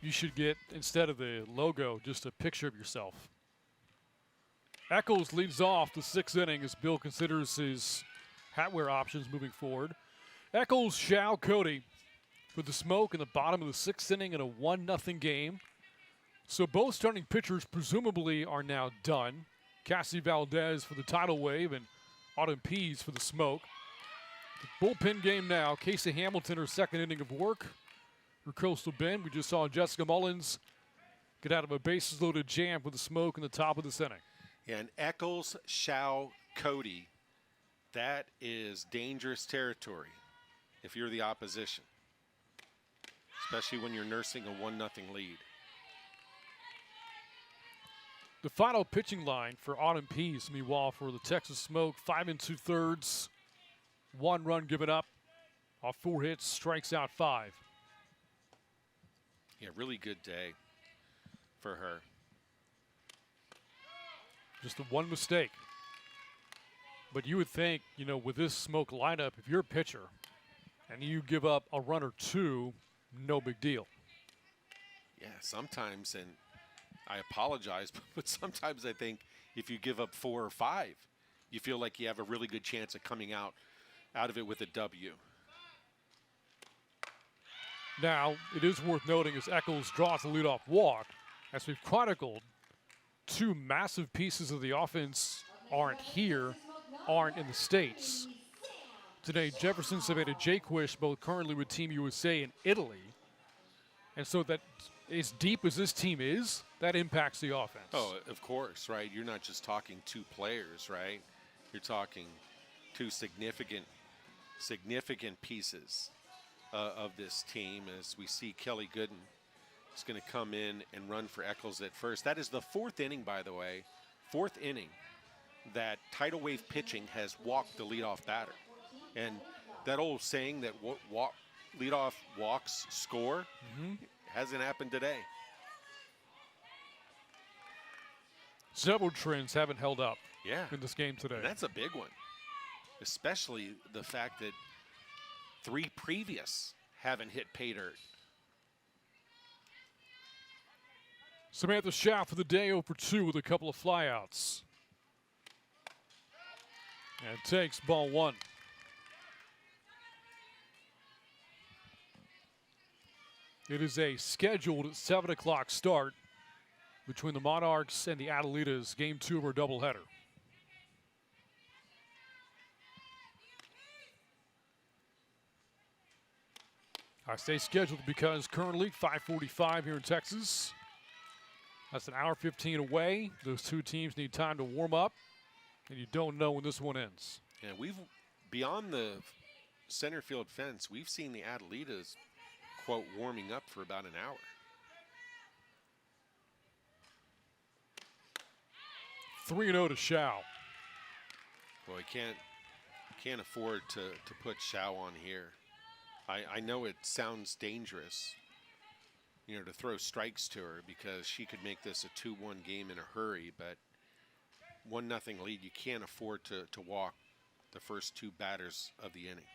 You should get, instead of the logo, just a picture of yourself. Eccles leads off the sixth inning as Bill considers his hatwear options moving forward. Eccles, Shao, Cody with the Smoke in the bottom of the sixth inning in a 1-0 game. So both starting pitchers presumably are now done. Cassie Valdez for the tidal wave and Autumn Pease for the Smoke. The bullpen game now. Casey Hamilton, her second inning of work for Coastal Bend. We just saw Jessica Mullins get out of a bases-loaded jam with the Smoke in the top of this inning. And Eccles, Shao, Cody, that is dangerous territory if you're the opposition, especially when you're nursing a 1-0 lead. The final pitching line for Autumn Pease, meanwhile, for the Texas Smoke, 5 2/3, 1 run given up, off 4 hits, strikes out 5. Yeah, really good day for her. Just the one mistake. But you would think, you know, with this Smoke lineup, if you're a pitcher and you give up a run or two, no big deal. Yeah, sometimes, and I apologize, but sometimes I think if you give up 4 or 5, you feel like you have a really good chance of coming out of it with a W. Now, it is worth noting as Eccles draws the leadoff walk, as we've chronicled, 2 massive pieces of the offense aren't here, aren't in the States. Today, Jefferson Savannah Jaquish, both currently with Team USA in Italy. And so that, as deep as this team is, that impacts the offense. Oh, of course, right? You're not just talking 2 players, right? You're talking 2 significant significant pieces of this team, as we see Kelly Gooden is going to come in and run for Eccles at first. That is the fourth inning, by the way, fourth inning that Tidal Wave pitching has walked the leadoff batter. And that old saying that leadoff walks score hasn't happened today. Several trends haven't held up in this game today. And that's a big one, especially the fact that 3 previous haven't hit pay dirt. Samantha Schaaf for the day, 0 for 2 with a couple of flyouts. And takes ball 1. It is a scheduled 7 o'clock start between the Monarchs and the Adelitas, game 2 of our doubleheader. I say scheduled because currently 5:45 here in Texas. That's an hour 15 away. Those two teams need time to warm up, and you don't know when this one ends. Yeah, beyond the center field fence, we've seen the Adelitas, quote, warming up for about an hour. Three 3-0 to Shao. Well, I can't afford to put Shao on here. I know it sounds dangerous, to throw strikes to her, because she could make this a 2-1 game in a hurry, but 1-0 lead, you can't afford to walk the first 2 batters of the inning.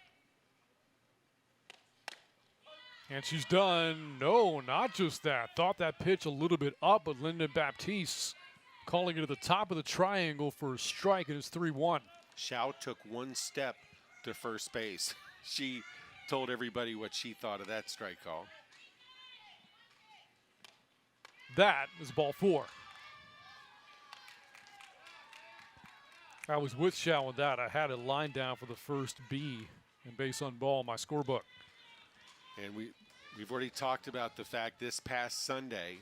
And she's done, no, not just that. Thought that pitch a little bit up, but Lyndon Baptiste calling it to the top of the triangle for a strike, and it's 3-1. Shao took 1 step to first base. She told everybody what she thought of that strike call. That is ball 4. I was with Shao on that. I had a line down for the first B and base on ball in my scorebook. And we've already talked about the fact this past Sunday,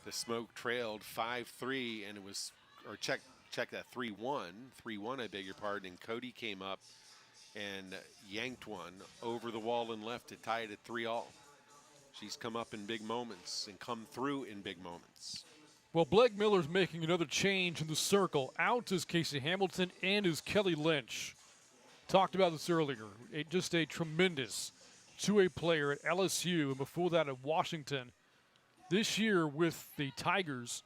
the Smoke trailed 5-3, and it was, or check that, 3-1, I beg your pardon, and Cody came up and yanked one over the wall and left to tie it at 3-all. She's come up in big moments and come through in big moments. Well, Blake Miller's making another change in the circle. Out is Casey Hamilton, and is Kelly Lynch. Talked about this earlier. Just a tremendous two-way player at LSU, and before that at Washington. This year with the Tigers,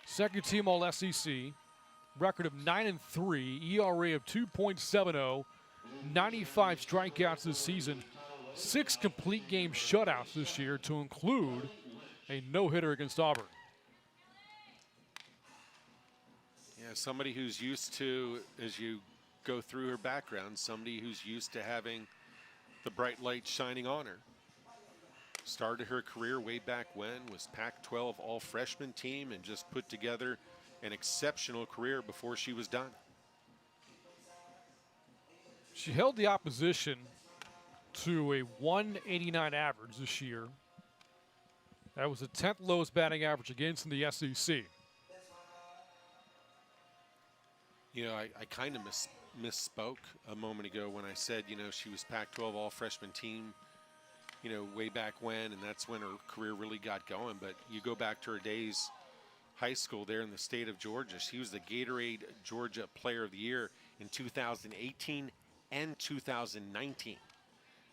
second team All-SEC, record of 9-3, ERA of 2.70, 95 strikeouts this season, 6 complete game shutouts this year, to include a no-hitter against Auburn. Yeah, somebody who's used to, as you go through her background, somebody who's used to having the bright light shining on her. Started her career way back when, was Pac-12 all-freshman team, and just put together an exceptional career before she was done. She held the opposition to a 189 average this year. That was the 10th lowest batting average against in the SEC. I kind of misspoke a moment ago when I said, she was Pac-12 all-freshman team, way back when, and that's when her career really got going. But you go back to her days, high school there in the state of Georgia. She was the Gatorade Georgia Player of the Year in 2018 and 2019.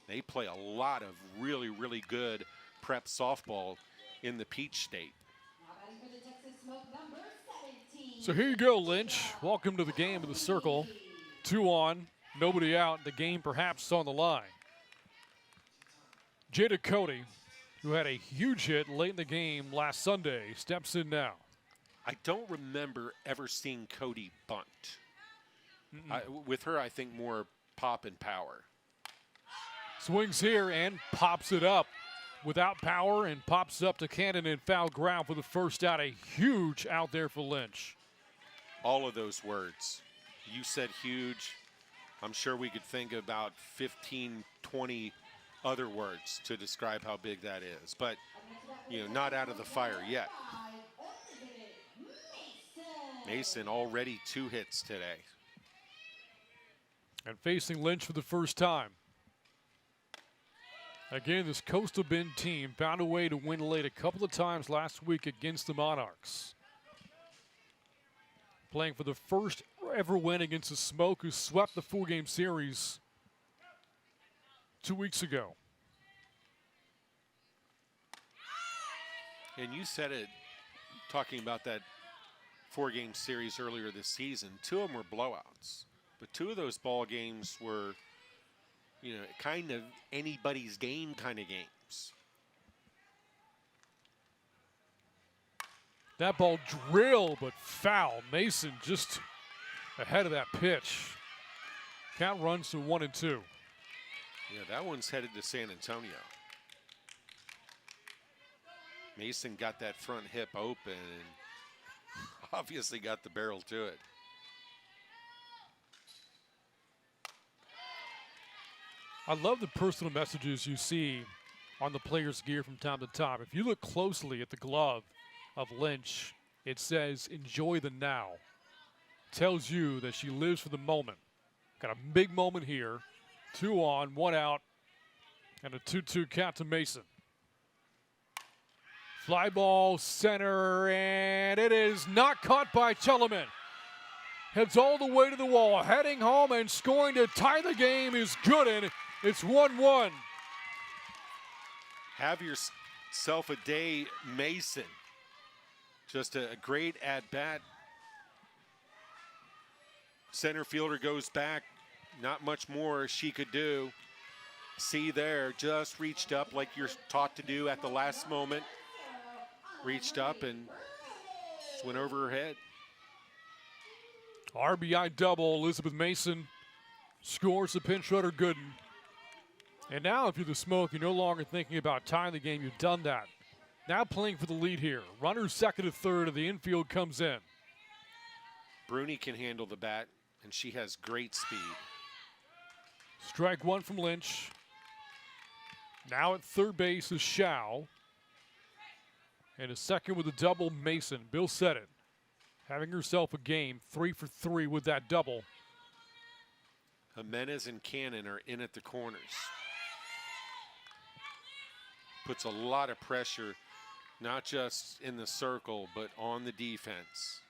They play a lot of really, really good prep softball in the Peach State. So here you go, Lynch. Welcome to the game of the circle. 2 on, nobody out, the game perhaps on the line. Jada Cody, who had a huge hit late in the game last Sunday, steps in now. I don't remember ever seeing Cody bunt. With her, I think more pop and power. Swings here and pops it up without power, and pops up to Cannon in foul ground for the first out. A huge out there for Lynch. All of those words. You said huge. I'm sure we could think about 15, 20 other words to describe how big that is. But, not out of the fire yet. Mason already 2 hits today. And facing Lynch for the first time. Again, this Coastal Bend team found a way to win late a couple of times last week against the Monarchs. Playing for the first ever win against the Smoke, who swept the 4-game series 2 weeks ago. And you said it, talking about that 4-game series earlier this season. 2 of them were blowouts, but 2 of those ball games were, you know, kind of anybody's game kind of games. That ball drilled, but foul. Mason just ahead of that pitch. Count runs to 1-2. Yeah, that one's headed to San Antonio. Mason got that front hip open and obviously got the barrel to it. I love the personal messages you see on the player's gear from time to time. If you look closely at the glove of Lynch, it says, "Enjoy the now." Tells you that she lives for the moment. Got a big moment here. 2 on, 1 out, and a 2-2 count to Mason. Fly ball center, and it is not caught by Chelaman. Heads all the way to the wall, heading home and scoring to tie the game is good, and it's 1-1. Have yourself a day, Mason. Just a great at-bat. Center fielder goes back. Not much more she could do. See there, just reached up like you're taught to do at the last moment. Reached up and just went over her head. RBI double. Elizabeth Mason scores the pinch runner Gooden. And now if you're the Smoke, you're no longer thinking about tying the game. You've done that. Now playing for the lead here. Runner second to third, and the infield comes in. Bruni can handle the bat, and she has great speed. Strike 1 from Lynch. Now at third base is Shao. And a second with a double, Mason. Bill said it. Having herself a game, 3 for 3 with that double. Jimenez and Cannon are in at the corners. Puts a lot of pressure, not just in the circle, but on the defense.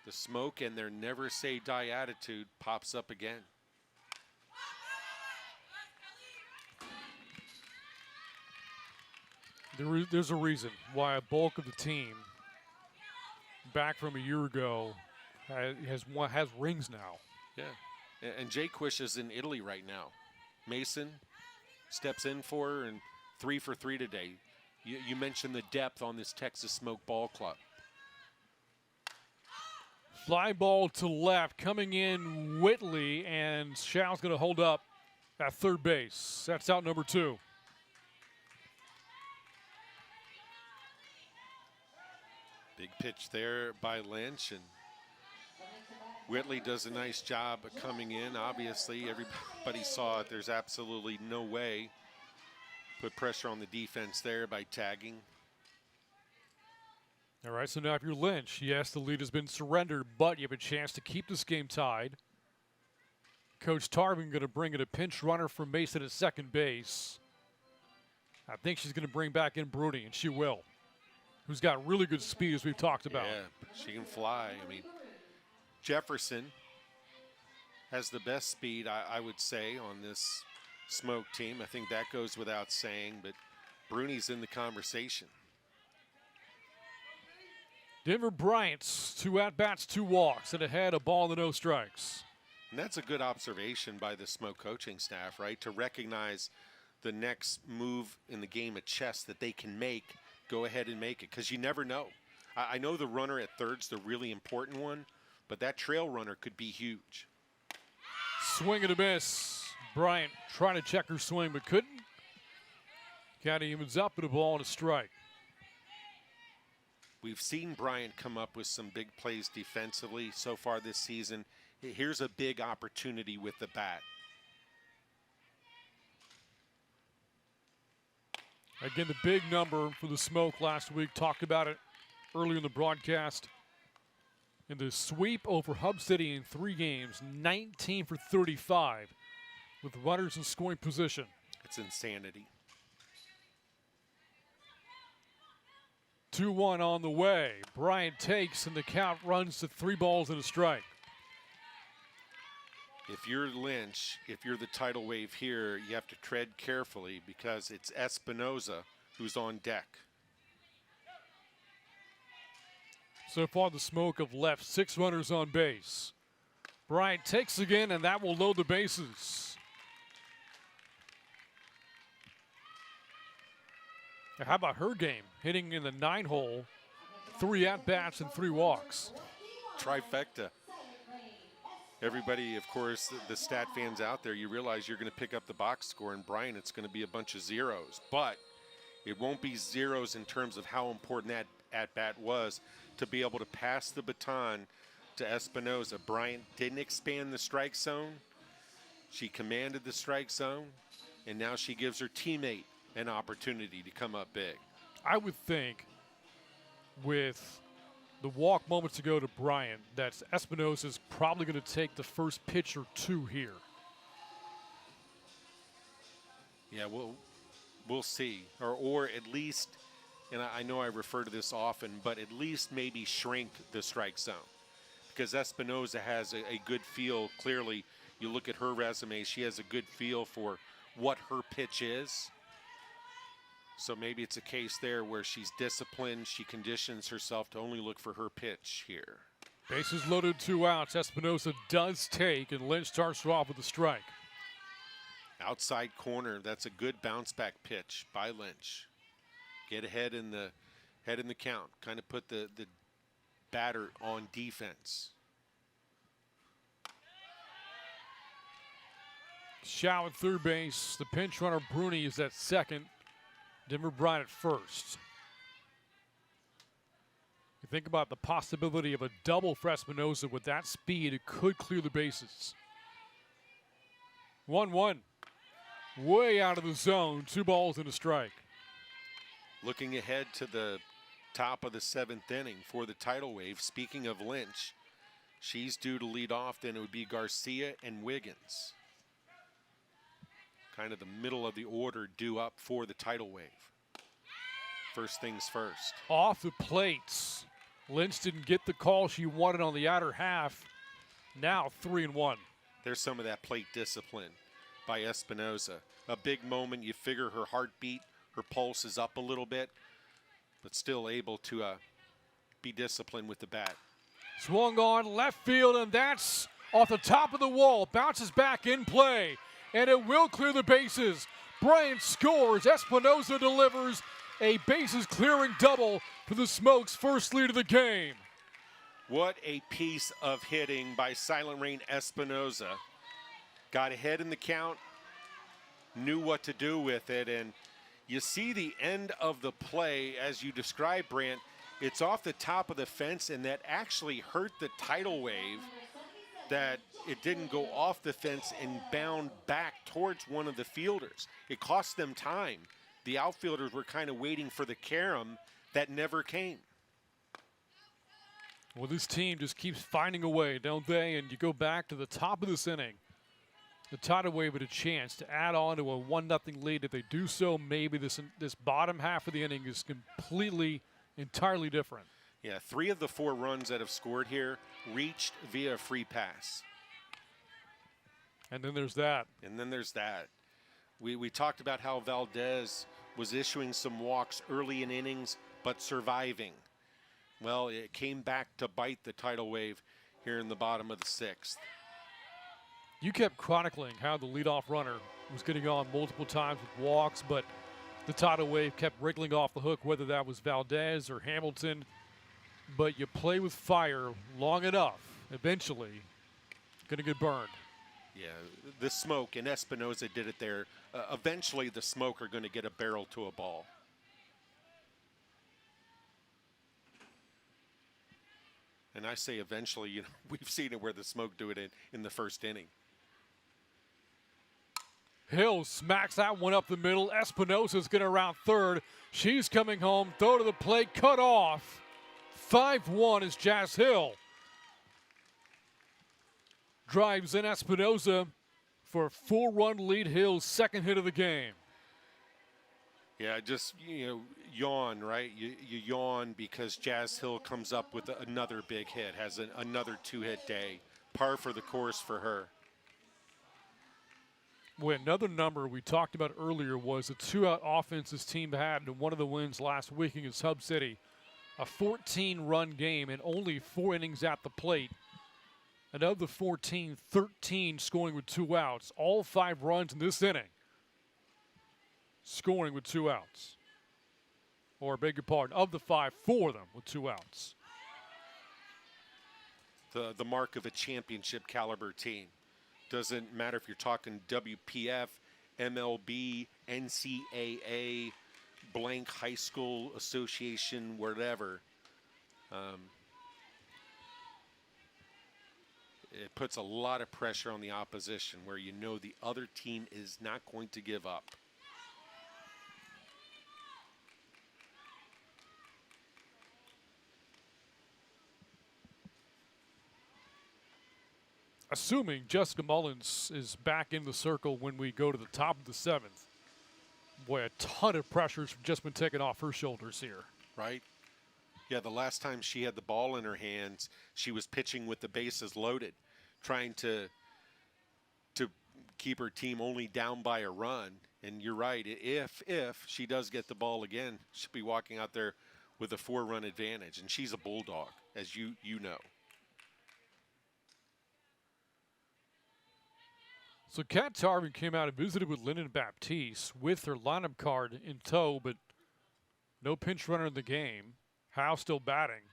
The Smoke and their never say die attitude pops up again. There's a reason why a bulk of the team back from a year ago has rings now. Yeah, and Jaquish is in Italy right now. Mason steps in for her and 3 for 3 today. You mentioned the depth on this Texas Smoke ball club. Fly ball to left, coming in Whitley, and Shao's going to hold up at third base. That's out number 2. Big pitch there by Lynch, and Whitley does a nice job of coming in. Obviously, everybody saw it. There's absolutely no way. Put pressure on the defense there by tagging. All right, so now if you're Lynch, yes, the lead has been surrendered, but you have a chance to keep this game tied. Coach Tarvin going to bring in a pinch runner from Mason at second base. I think she's going to bring back in Bruni, and she will. Who's got really good speed, as we've talked about. Yeah, she can fly. I mean, Jefferson has the best speed, I would say, on this Smoke team. I think that goes without saying, but Bruni's in the conversation. Denver Bryant's 2 at-bats, 2 walks, and ahead a ball and no strikes. And that's a good observation by the Smoke coaching staff, right? To recognize the next move in the game of chess that they can make, go ahead and make it, because you never know. I know the runner at third's the really important one, but that trail runner could be huge. Swing and a miss. Bryant trying to check her swing, but couldn't. County evens up at a ball and a strike. We've seen Bryant come up with some big plays defensively so far this season. Here's a big opportunity with the bat. Again, the big number for the Smoke last week. Talked about it earlier in the broadcast. in the sweep over Hub City in 3 games, 19 for 35 with runners in scoring position. It's insanity. 2-1 on the way. Bryant takes, and the count runs to 3 balls and a strike. If you're Lynch, if you're the tidal wave here, you have to tread carefully because it's Espinoza who's on deck. So far, the Smoke have left 6 runners on base. Bryant takes again, and that will load the bases. Now, how about her game? Hitting in the 9-hole, 3 at-bats and 3 walks. Trifecta. Everybody, of course, the stat fans out there, you realize you're going to pick up the box score, and Brian, it's going to be a bunch of zeros. But it won't be zeros in terms of how important that at-bat was to be able to pass the baton to Espinoza. Bryant didn't expand the strike zone. She commanded the strike zone, and now she gives her teammate an opportunity to come up big. I would think with the walk moments ago to Bryant that Espinosa's probably going to take the first pitch or 2 here. Yeah, we'll see. Or at least, and I know I refer to this often, but at least maybe shrink the strike zone. Because Espinoza has a good feel. Clearly, you look at her resume, she has a good feel for what her pitch is. So maybe it's a case there where she's disciplined, she conditions herself to only look for her pitch here. Bases loaded, 2 outs. Espinoza does take, and Lynch starts her off with a strike. Outside corner, that's a good bounce back pitch by Lynch. Get ahead in the count, kind of put the batter on defense. Shaw at third base. The pinch runner Bruni is at second. Denver Bryant at first. You think about the possibility of a double for Espinoza. With that speed, it could clear the bases. 1-1. Way out of the zone. 2 balls and a strike. Looking ahead to the top of the 7th inning for the tidal wave. Speaking of Lynch, she's due to lead off. Then it would be Garcia and Wiggins. Kind of the middle of the order due up for the tidal wave. First things first. Off the plates. Lynch didn't get the call she wanted on the outer half. Now 3-1. There's some of that plate discipline by Espinoza. A big moment. You figure her heartbeat, her pulse is up a little bit, but still able to be disciplined with the bat. Swung on left field, and that's off the top of the wall. Bounces back in play, and it will clear the bases. Bryant scores. Espinoza delivers a bases-clearing double for the Smokes' first lead of the game. What a piece of hitting by Silent Rain Espinoza. Got ahead in the count, knew what to do with it, and you see the end of the play as you described, Brant. It's off the top of the fence, and that actually hurt the tidal wave, that it didn't go off the fence and bound back towards one of the fielders. It cost them time. The outfielders were kind of waiting for the carom that never came. Well, this team just keeps finding a way, don't they? And you go back to the top of this inning. The tidal wave had a chance to add on to a 1-0 lead. If they do so, maybe this bottom half of the inning is completely, entirely different. Yeah, 3 of the 4 runs that have scored here reached via free pass. And then there's that. And then there's that. We talked about how Valdez was issuing some walks early in innings, but surviving. Well, it came back to bite the tidal wave here in the bottom of the 6th. You kept chronicling how the leadoff runner was getting on multiple times with walks, but the tidal wave kept wriggling off the hook, whether that was Valdez or Hamilton. But you play with fire long enough, eventually, going to get burned. Yeah, the Smoke, and Espinoza did it there. Eventually, the Smoke are going to get a barrel to a ball. And I say eventually, you know, we've seen it where the Smoke do it in the first inning. Hill smacks that one up the middle. Espinosa's going to round third. She's coming home. Throw to the plate, cut off. 5-1 is Jazz Hill. drives in Espinoza for a 4-run lead. Hill's second hit of the game. Yeah, just, yawn, right? You yawn because Jazz Hill comes up with another big hit, has another 2-hit day. Par for the course for her. Well, another number we talked about earlier was the 2-out offense this team had in one of the wins last week against Hub City. A 14-run game and only 4 innings at the plate. And of the 14, 13 scoring with 2 outs. All 5 runs in this inning scoring with 2 outs. Or, beg your pardon, of the 5, 4 of them with 2 outs. The mark of a championship caliber team. Doesn't matter if you're talking WPF, MLB, NCAA, blank high school association, whatever. It puts a lot of pressure on the opposition where you know the other team is not going to give up. Assuming Jessica Mullins is back in the circle when we go to the top of the 7th. Boy, a ton of pressure's just been taken off her shoulders here. Right? Yeah, the last time she had the ball in her hands, she was pitching with the bases loaded, trying to keep her team only down by a run. And you're right, if she does get the ball again, she'll be walking out there with a 4-run advantage. And she's a bulldog, as you know. So Kat Tarvin came out and visited with Lyndon Baptiste with her lineup card in tow, but no pinch runner in the game. Howe still batting.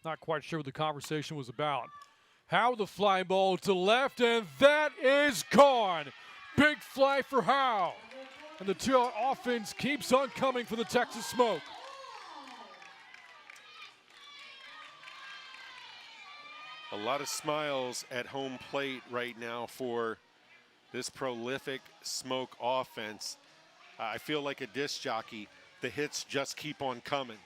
Not quite sure what the conversation was about. Howe the fly ball to left, and that is gone. Big fly for Howe. And the 2-out offense keeps on coming for the Texas Smoke. A lot of smiles at home plate right now for this prolific Smoke offense. I feel like a disc jockey. The hits just keep on coming.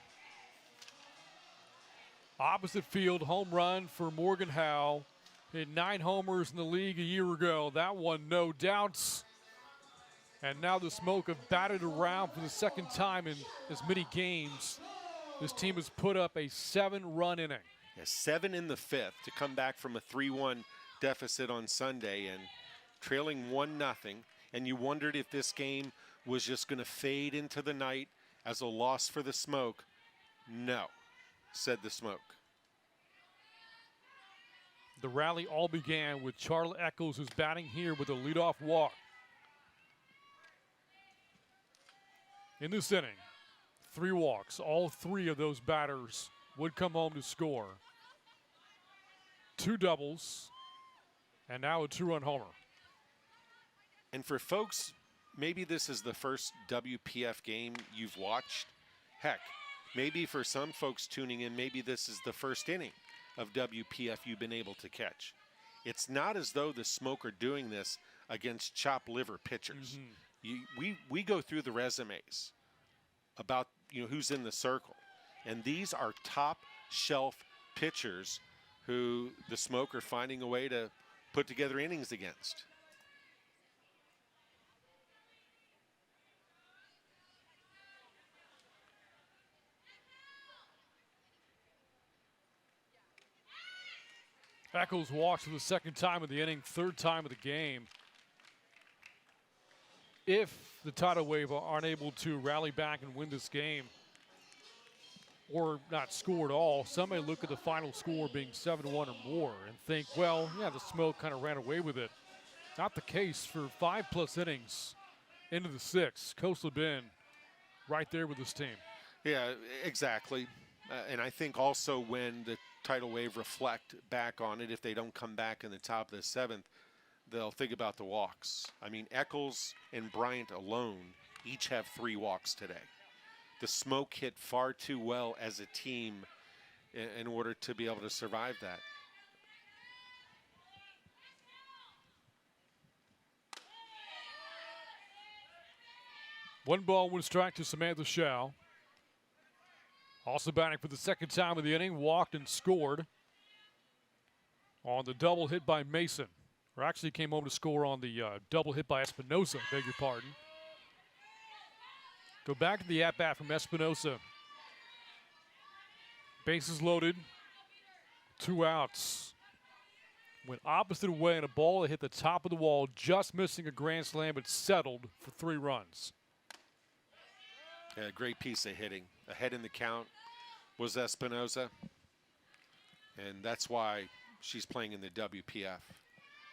Opposite field home run for Morgan Howe. Hit 9 homers in the league a year ago. That one, no doubts. And now the Smoke have batted around for the second time in as many games. This team has put up a 7-run inning. Yeah, 7 in the 5th to come back from a 3-1 deficit on Sunday and trailing 1-0. And you wondered if this game was just going to fade into the night as a loss for the Smoke. No, said the Smoke. The rally all began with Charlotte Eccles, who's batting here with a leadoff walk. In this inning, 3 walks. All 3 of those batters would come home to score. 2 doubles, and now a 2-run homer. And for folks, maybe this is the first WPF game you've watched. Heck, maybe for some folks tuning in, maybe this is the first inning of WPF you've been able to catch. It's not as though the Smoke are doing this against chop liver pitchers. We go through the resumes about who's in the circle, and these are top shelf pitchers who the Smoke are finding a way to put together innings against. Eccles walks for the second time of the inning, 3rd time of the game. If the Tidal Wave aren't able to rally back and win this game, or not score at all, some may look at the final score being 7-1 or more and think, well, yeah, the Smoke kind of ran away with it. Not the case for 5+ innings into the 6th. Coastal Bend right there with this team. Yeah, exactly. And I think also when the Tidal Wave reflect back on it, if they don't come back in the top of the 7th, they'll think about the walks. I mean, Eccles and Bryant alone each have 3 walks today. The Smoke hit far too well as a team in order to be able to survive that. One ball, 1 strike to Samantha Shaw. Also batting for the second time of the inning, walked and scored on the double hit by Mason. Or actually came home to score on the double hit by Espinosa, beg your pardon. Go back to the at-bat from Espinosa. Bases loaded, 2 outs. Went opposite way and a ball that hit the top of the wall, just missing a grand slam, but settled for 3 runs. Yeah, great piece of hitting. Ahead in the count was Espinosa, and that's why she's playing in the WPF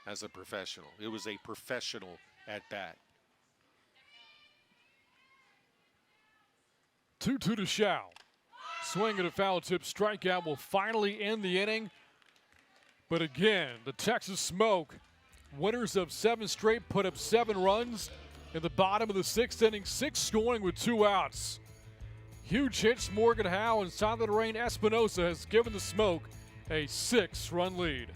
as a professional. It was a professional at-bat. 2-2 to Shao. Swing and a foul tip strikeout will finally end the inning. But again, the Texas Smoke, winners of 7 straight, put up 7 runs in the bottom of the 6th inning, 6 scoring with 2 outs. Huge hits, Morgan Howe and Silent Rain Espinosa has given the Smoke a 6-run lead.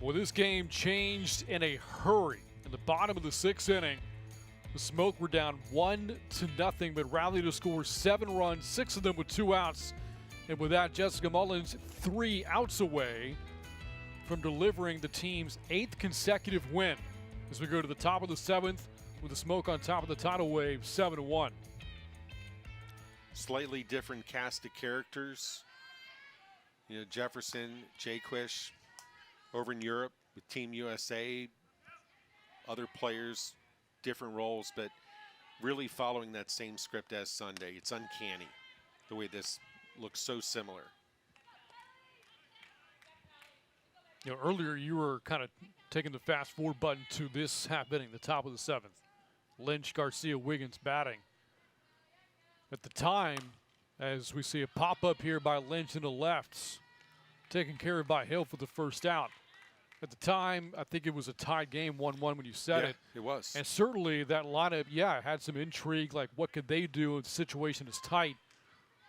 Well, this game changed in a hurry. In the bottom of the 6th inning, the Smoke were down 1-0, but rallied to score 7 runs, 6 of them with 2 outs. And with that, Jessica Mullins 3 outs away from delivering the team's 8th consecutive win. As we go to the top of the 7th, with the Smoke on top of the tidal wave, 7-1. Slightly different cast of characters. You know, Jefferson, Jaquish, over in Europe with Team USA, other players, different roles, but really following that same script as Sunday. It's uncanny the way this looks so similar. You know, earlier you were kind of taking the fast forward button to this half inning, the top of the 7th. Lynch, Garcia, Wiggins batting. At the time, as we see a pop-up here by Lynch in the left, taken care of by Hill for the first out. At the time, I think it was a tied game, 1-1 when you said it. It was. And certainly that lineup, had some intrigue, like what could they do if the situation is tight.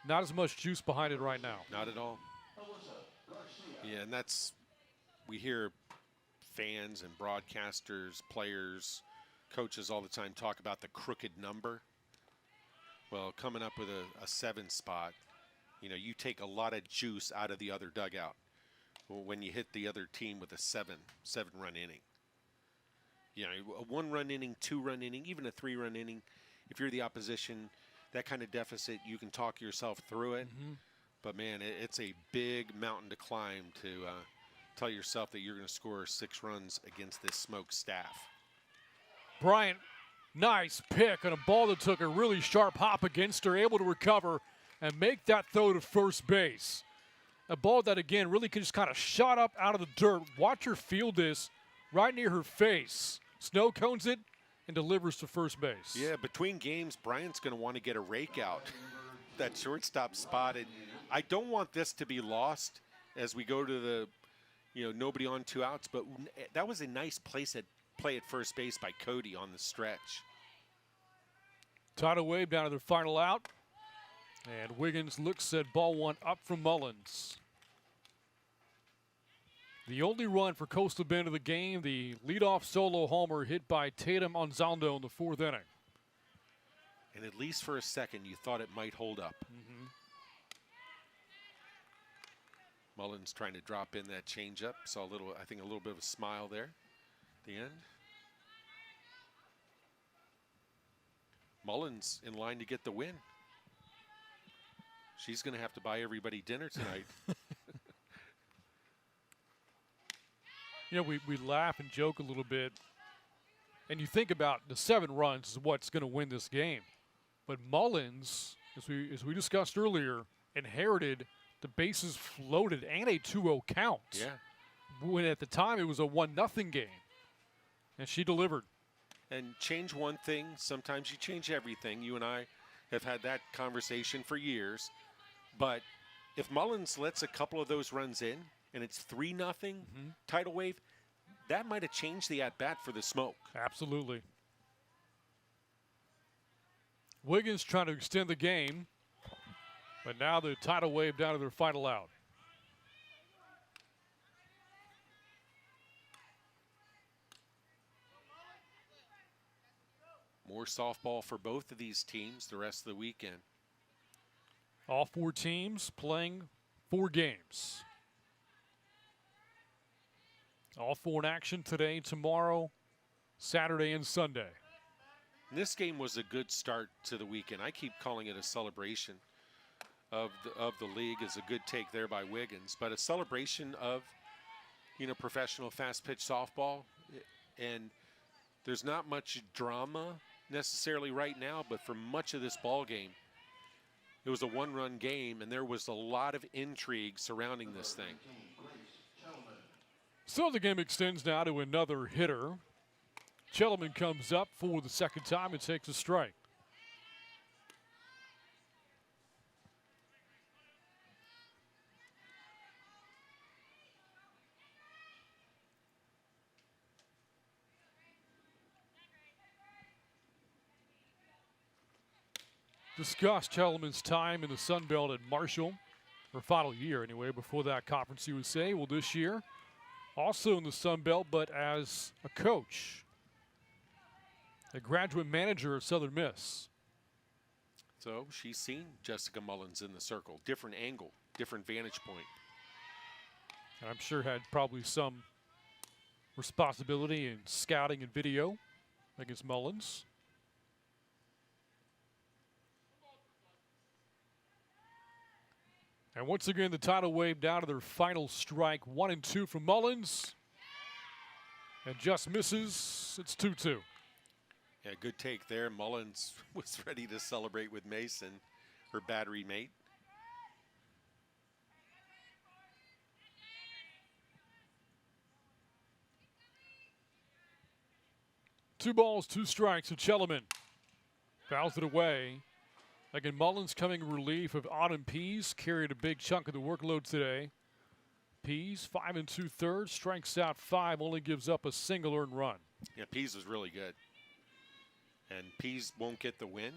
Not as much juice behind it right now. Not at all. Yeah, and that's, we hear fans and broadcasters, players, coaches all the time talk about the crooked number. Well, coming up with a 7 spot, you know, you take a lot of juice out of the other dugout when you hit the other team with a 7-run inning. You know, a 1-run inning, 2-run inning, even a 3-run inning. If you're the opposition, that kind of deficit, you can talk yourself through it. But man, it's a big mountain to climb to tell yourself that you're going to score 6 runs against this Smoke staff. Bryant, nice pick on a ball that took a really sharp hop against her, able to recover and make that throw to first base. A ball that, again, really could just kind of shot up out of the dirt. Watch her field this right near her face. Snow cones it and delivers to first base. Yeah, between games, Bryant's going to want to get a rake out. That shortstop spot. I don't want this to be lost as we go to the, you know, nobody on 2 outs, but that was a nice play at first base by Cody on the stretch. Tidal wave down to their final out. And Wiggins looks at ball 1 up from Mullins. The only run for Coastal Bend of the game, the leadoff solo homer hit by Tatum Onzaldo in the 4th inning. And at least for a second, you thought it might hold up. Mullins trying to drop in that changeup. Saw I think a little bit of a smile there at the end. Mullins in line to get the win. She's going to have to buy everybody dinner tonight. You know, we laugh and joke a little bit, and you think about the 7 runs is what's going to win this game. But Mullins, as we discussed earlier, inherited the bases floated and a 2-0 count. Yeah. When at the time it was a 1-0 game, and she delivered. And change one thing, sometimes you change everything. You and I have had that conversation for years. But if Mullins lets a couple of those runs in, and it's 3-0 Tidal Wave, that might have changed the at-bat for the Smoke. Absolutely. Wiggins trying to extend the game, but now the Tidal Wave down to their final out. More softball for both of these teams the rest of the weekend. All 4 teams playing 4 games. All 4 in action today, tomorrow, Saturday, and Sunday. This game was a good start to the weekend. I keep calling it a celebration of the league. Is a good take there by Wiggins, but a celebration of, you know, professional fast pitch softball. And there's not much drama necessarily right now, but for much of this ball game, it was a 1-run game, and there was a lot of intrigue surrounding this thing. So the game extends now to another hitter. Chelman comes up for the second time and takes a strike. Discussed Chelman's time in the Sun Belt at Marshall, her final year anyway, before that Conference USA. Well, this year, also in the Sun Belt, but as a coach, a graduate manager of Southern Miss. So she's seen Jessica Mullins in the circle. Different angle, different vantage point. And I'm sure had probably some responsibility in scouting and video against Mullins. And once again, the Tidal Wave down to their final strike. 1-2 from Mullins. And just misses. It's 2-2. Yeah, good take there. Mullins was ready to celebrate with Mason, her battery mate. Two balls, 2 strikes to Chelman. Fouls it away. Again, Mullins coming in relief of Autumn Pease. Carried a big chunk of the workload today. Pease, 5 2/3, strikes out 5, only gives up a single earned run. Yeah, Pease was really good. And Pease won't get the win,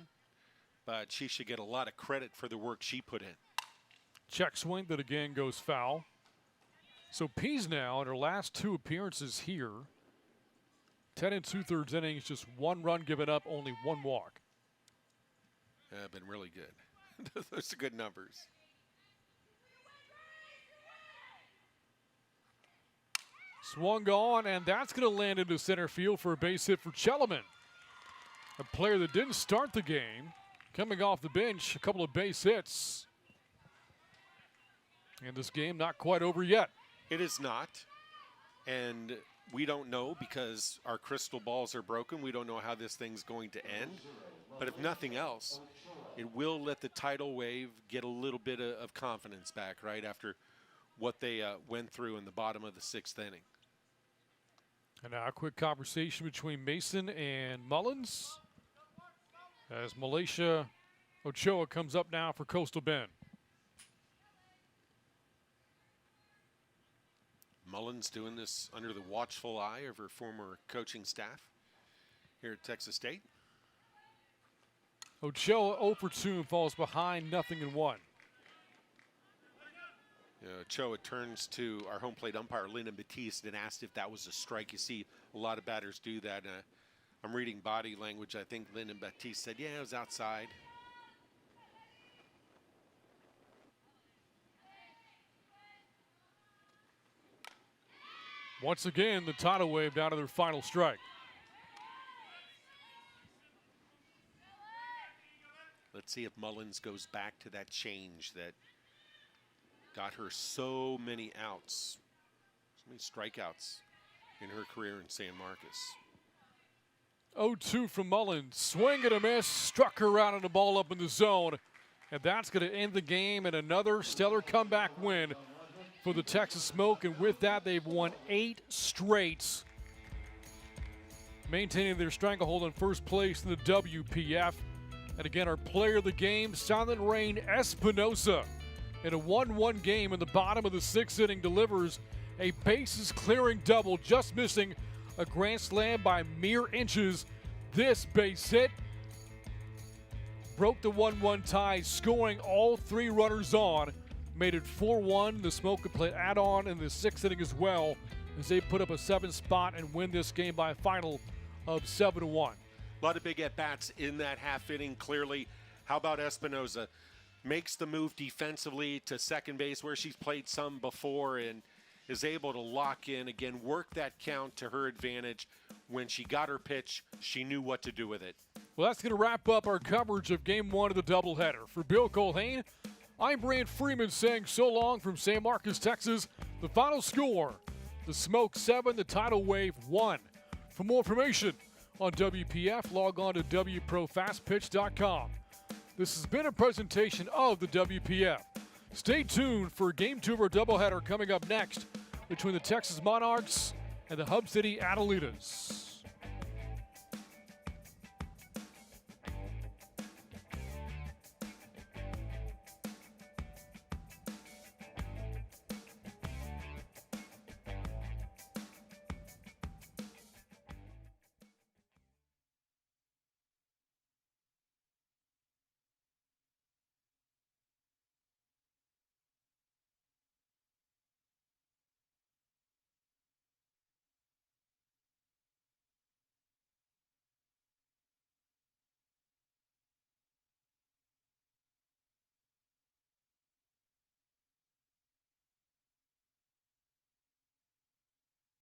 but she should get a lot of credit for the work she put in. Check swing that again goes foul. So Pease now in her last 2 appearances here, 10 2/3 innings, just 1 run given up, only 1 walk. Been really good. Those are good numbers. Swung on, and that's going to land into center field for a base hit for Chelman. A player that didn't start the game, coming off the bench, a couple of base hits. And this game not quite over yet. It is not. And we don't know because our crystal balls are broken. We don't know how this thing's going to end. But if nothing else, it will let the Tidal Wave get a little bit of confidence back, right, after what they went through in the bottom of the 6th inning. And now a quick conversation between Mason and Mullins as Malaysia Ochoa comes up now for Coastal Bend. Mullins doing this under the watchful eye of her former coaching staff here at Texas State. Ochoa 0 for 2 and falls behind 0-1. Ochoa turns to our home plate umpire, Lyndon Batiste, and asked if that was a strike. You see a lot of batters do that. I'm reading body language. I think Lyndon Batiste said, yeah, it was outside. Once again, the Tidal Wave down to their final strike. Let's see if Mullins goes back to that change that got her so many outs, so many strikeouts in her career in San Marcos. 0-2 from Mullins. Swing and a miss. Struck her out on the ball up in the zone. And that's going to end the game and another stellar comeback win for the Texas Smoke. And with that, they've won 8 straight, maintaining their stranglehold in first place in the WPF. And again, our player of the game, Silent Rain Espinosa, in a 1-1 game in the bottom of the 6th inning, delivers a bases-clearing double, just missing a grand slam by mere inches. This base hit broke the 1-1 tie, scoring all 3 runners on, made it 4-1. The Smoke could play add-on in the 6th inning as well, as they put up a 7 spot and win this game by a final of 7-1. A lot of big at-bats in that half inning, clearly. How about Espinosa? Makes the move defensively to second base where she's played some before and is able to lock in, again, work that count to her advantage. When she got her pitch, she knew what to do with it. Well, that's going to wrap up our coverage of Game 1 of the doubleheader. For Bill Colhane, I'm Brand Freeman saying so long from San Marcos, Texas. The final score, the Smoke 7, the Tidal Wave 1. For more information on WPF, log on to WProFastPitch.com. This has been a presentation of the WPF. Stay tuned for Game 2 of our doubleheader coming up next between the Texas Monarchs and the Hub City Adelitas.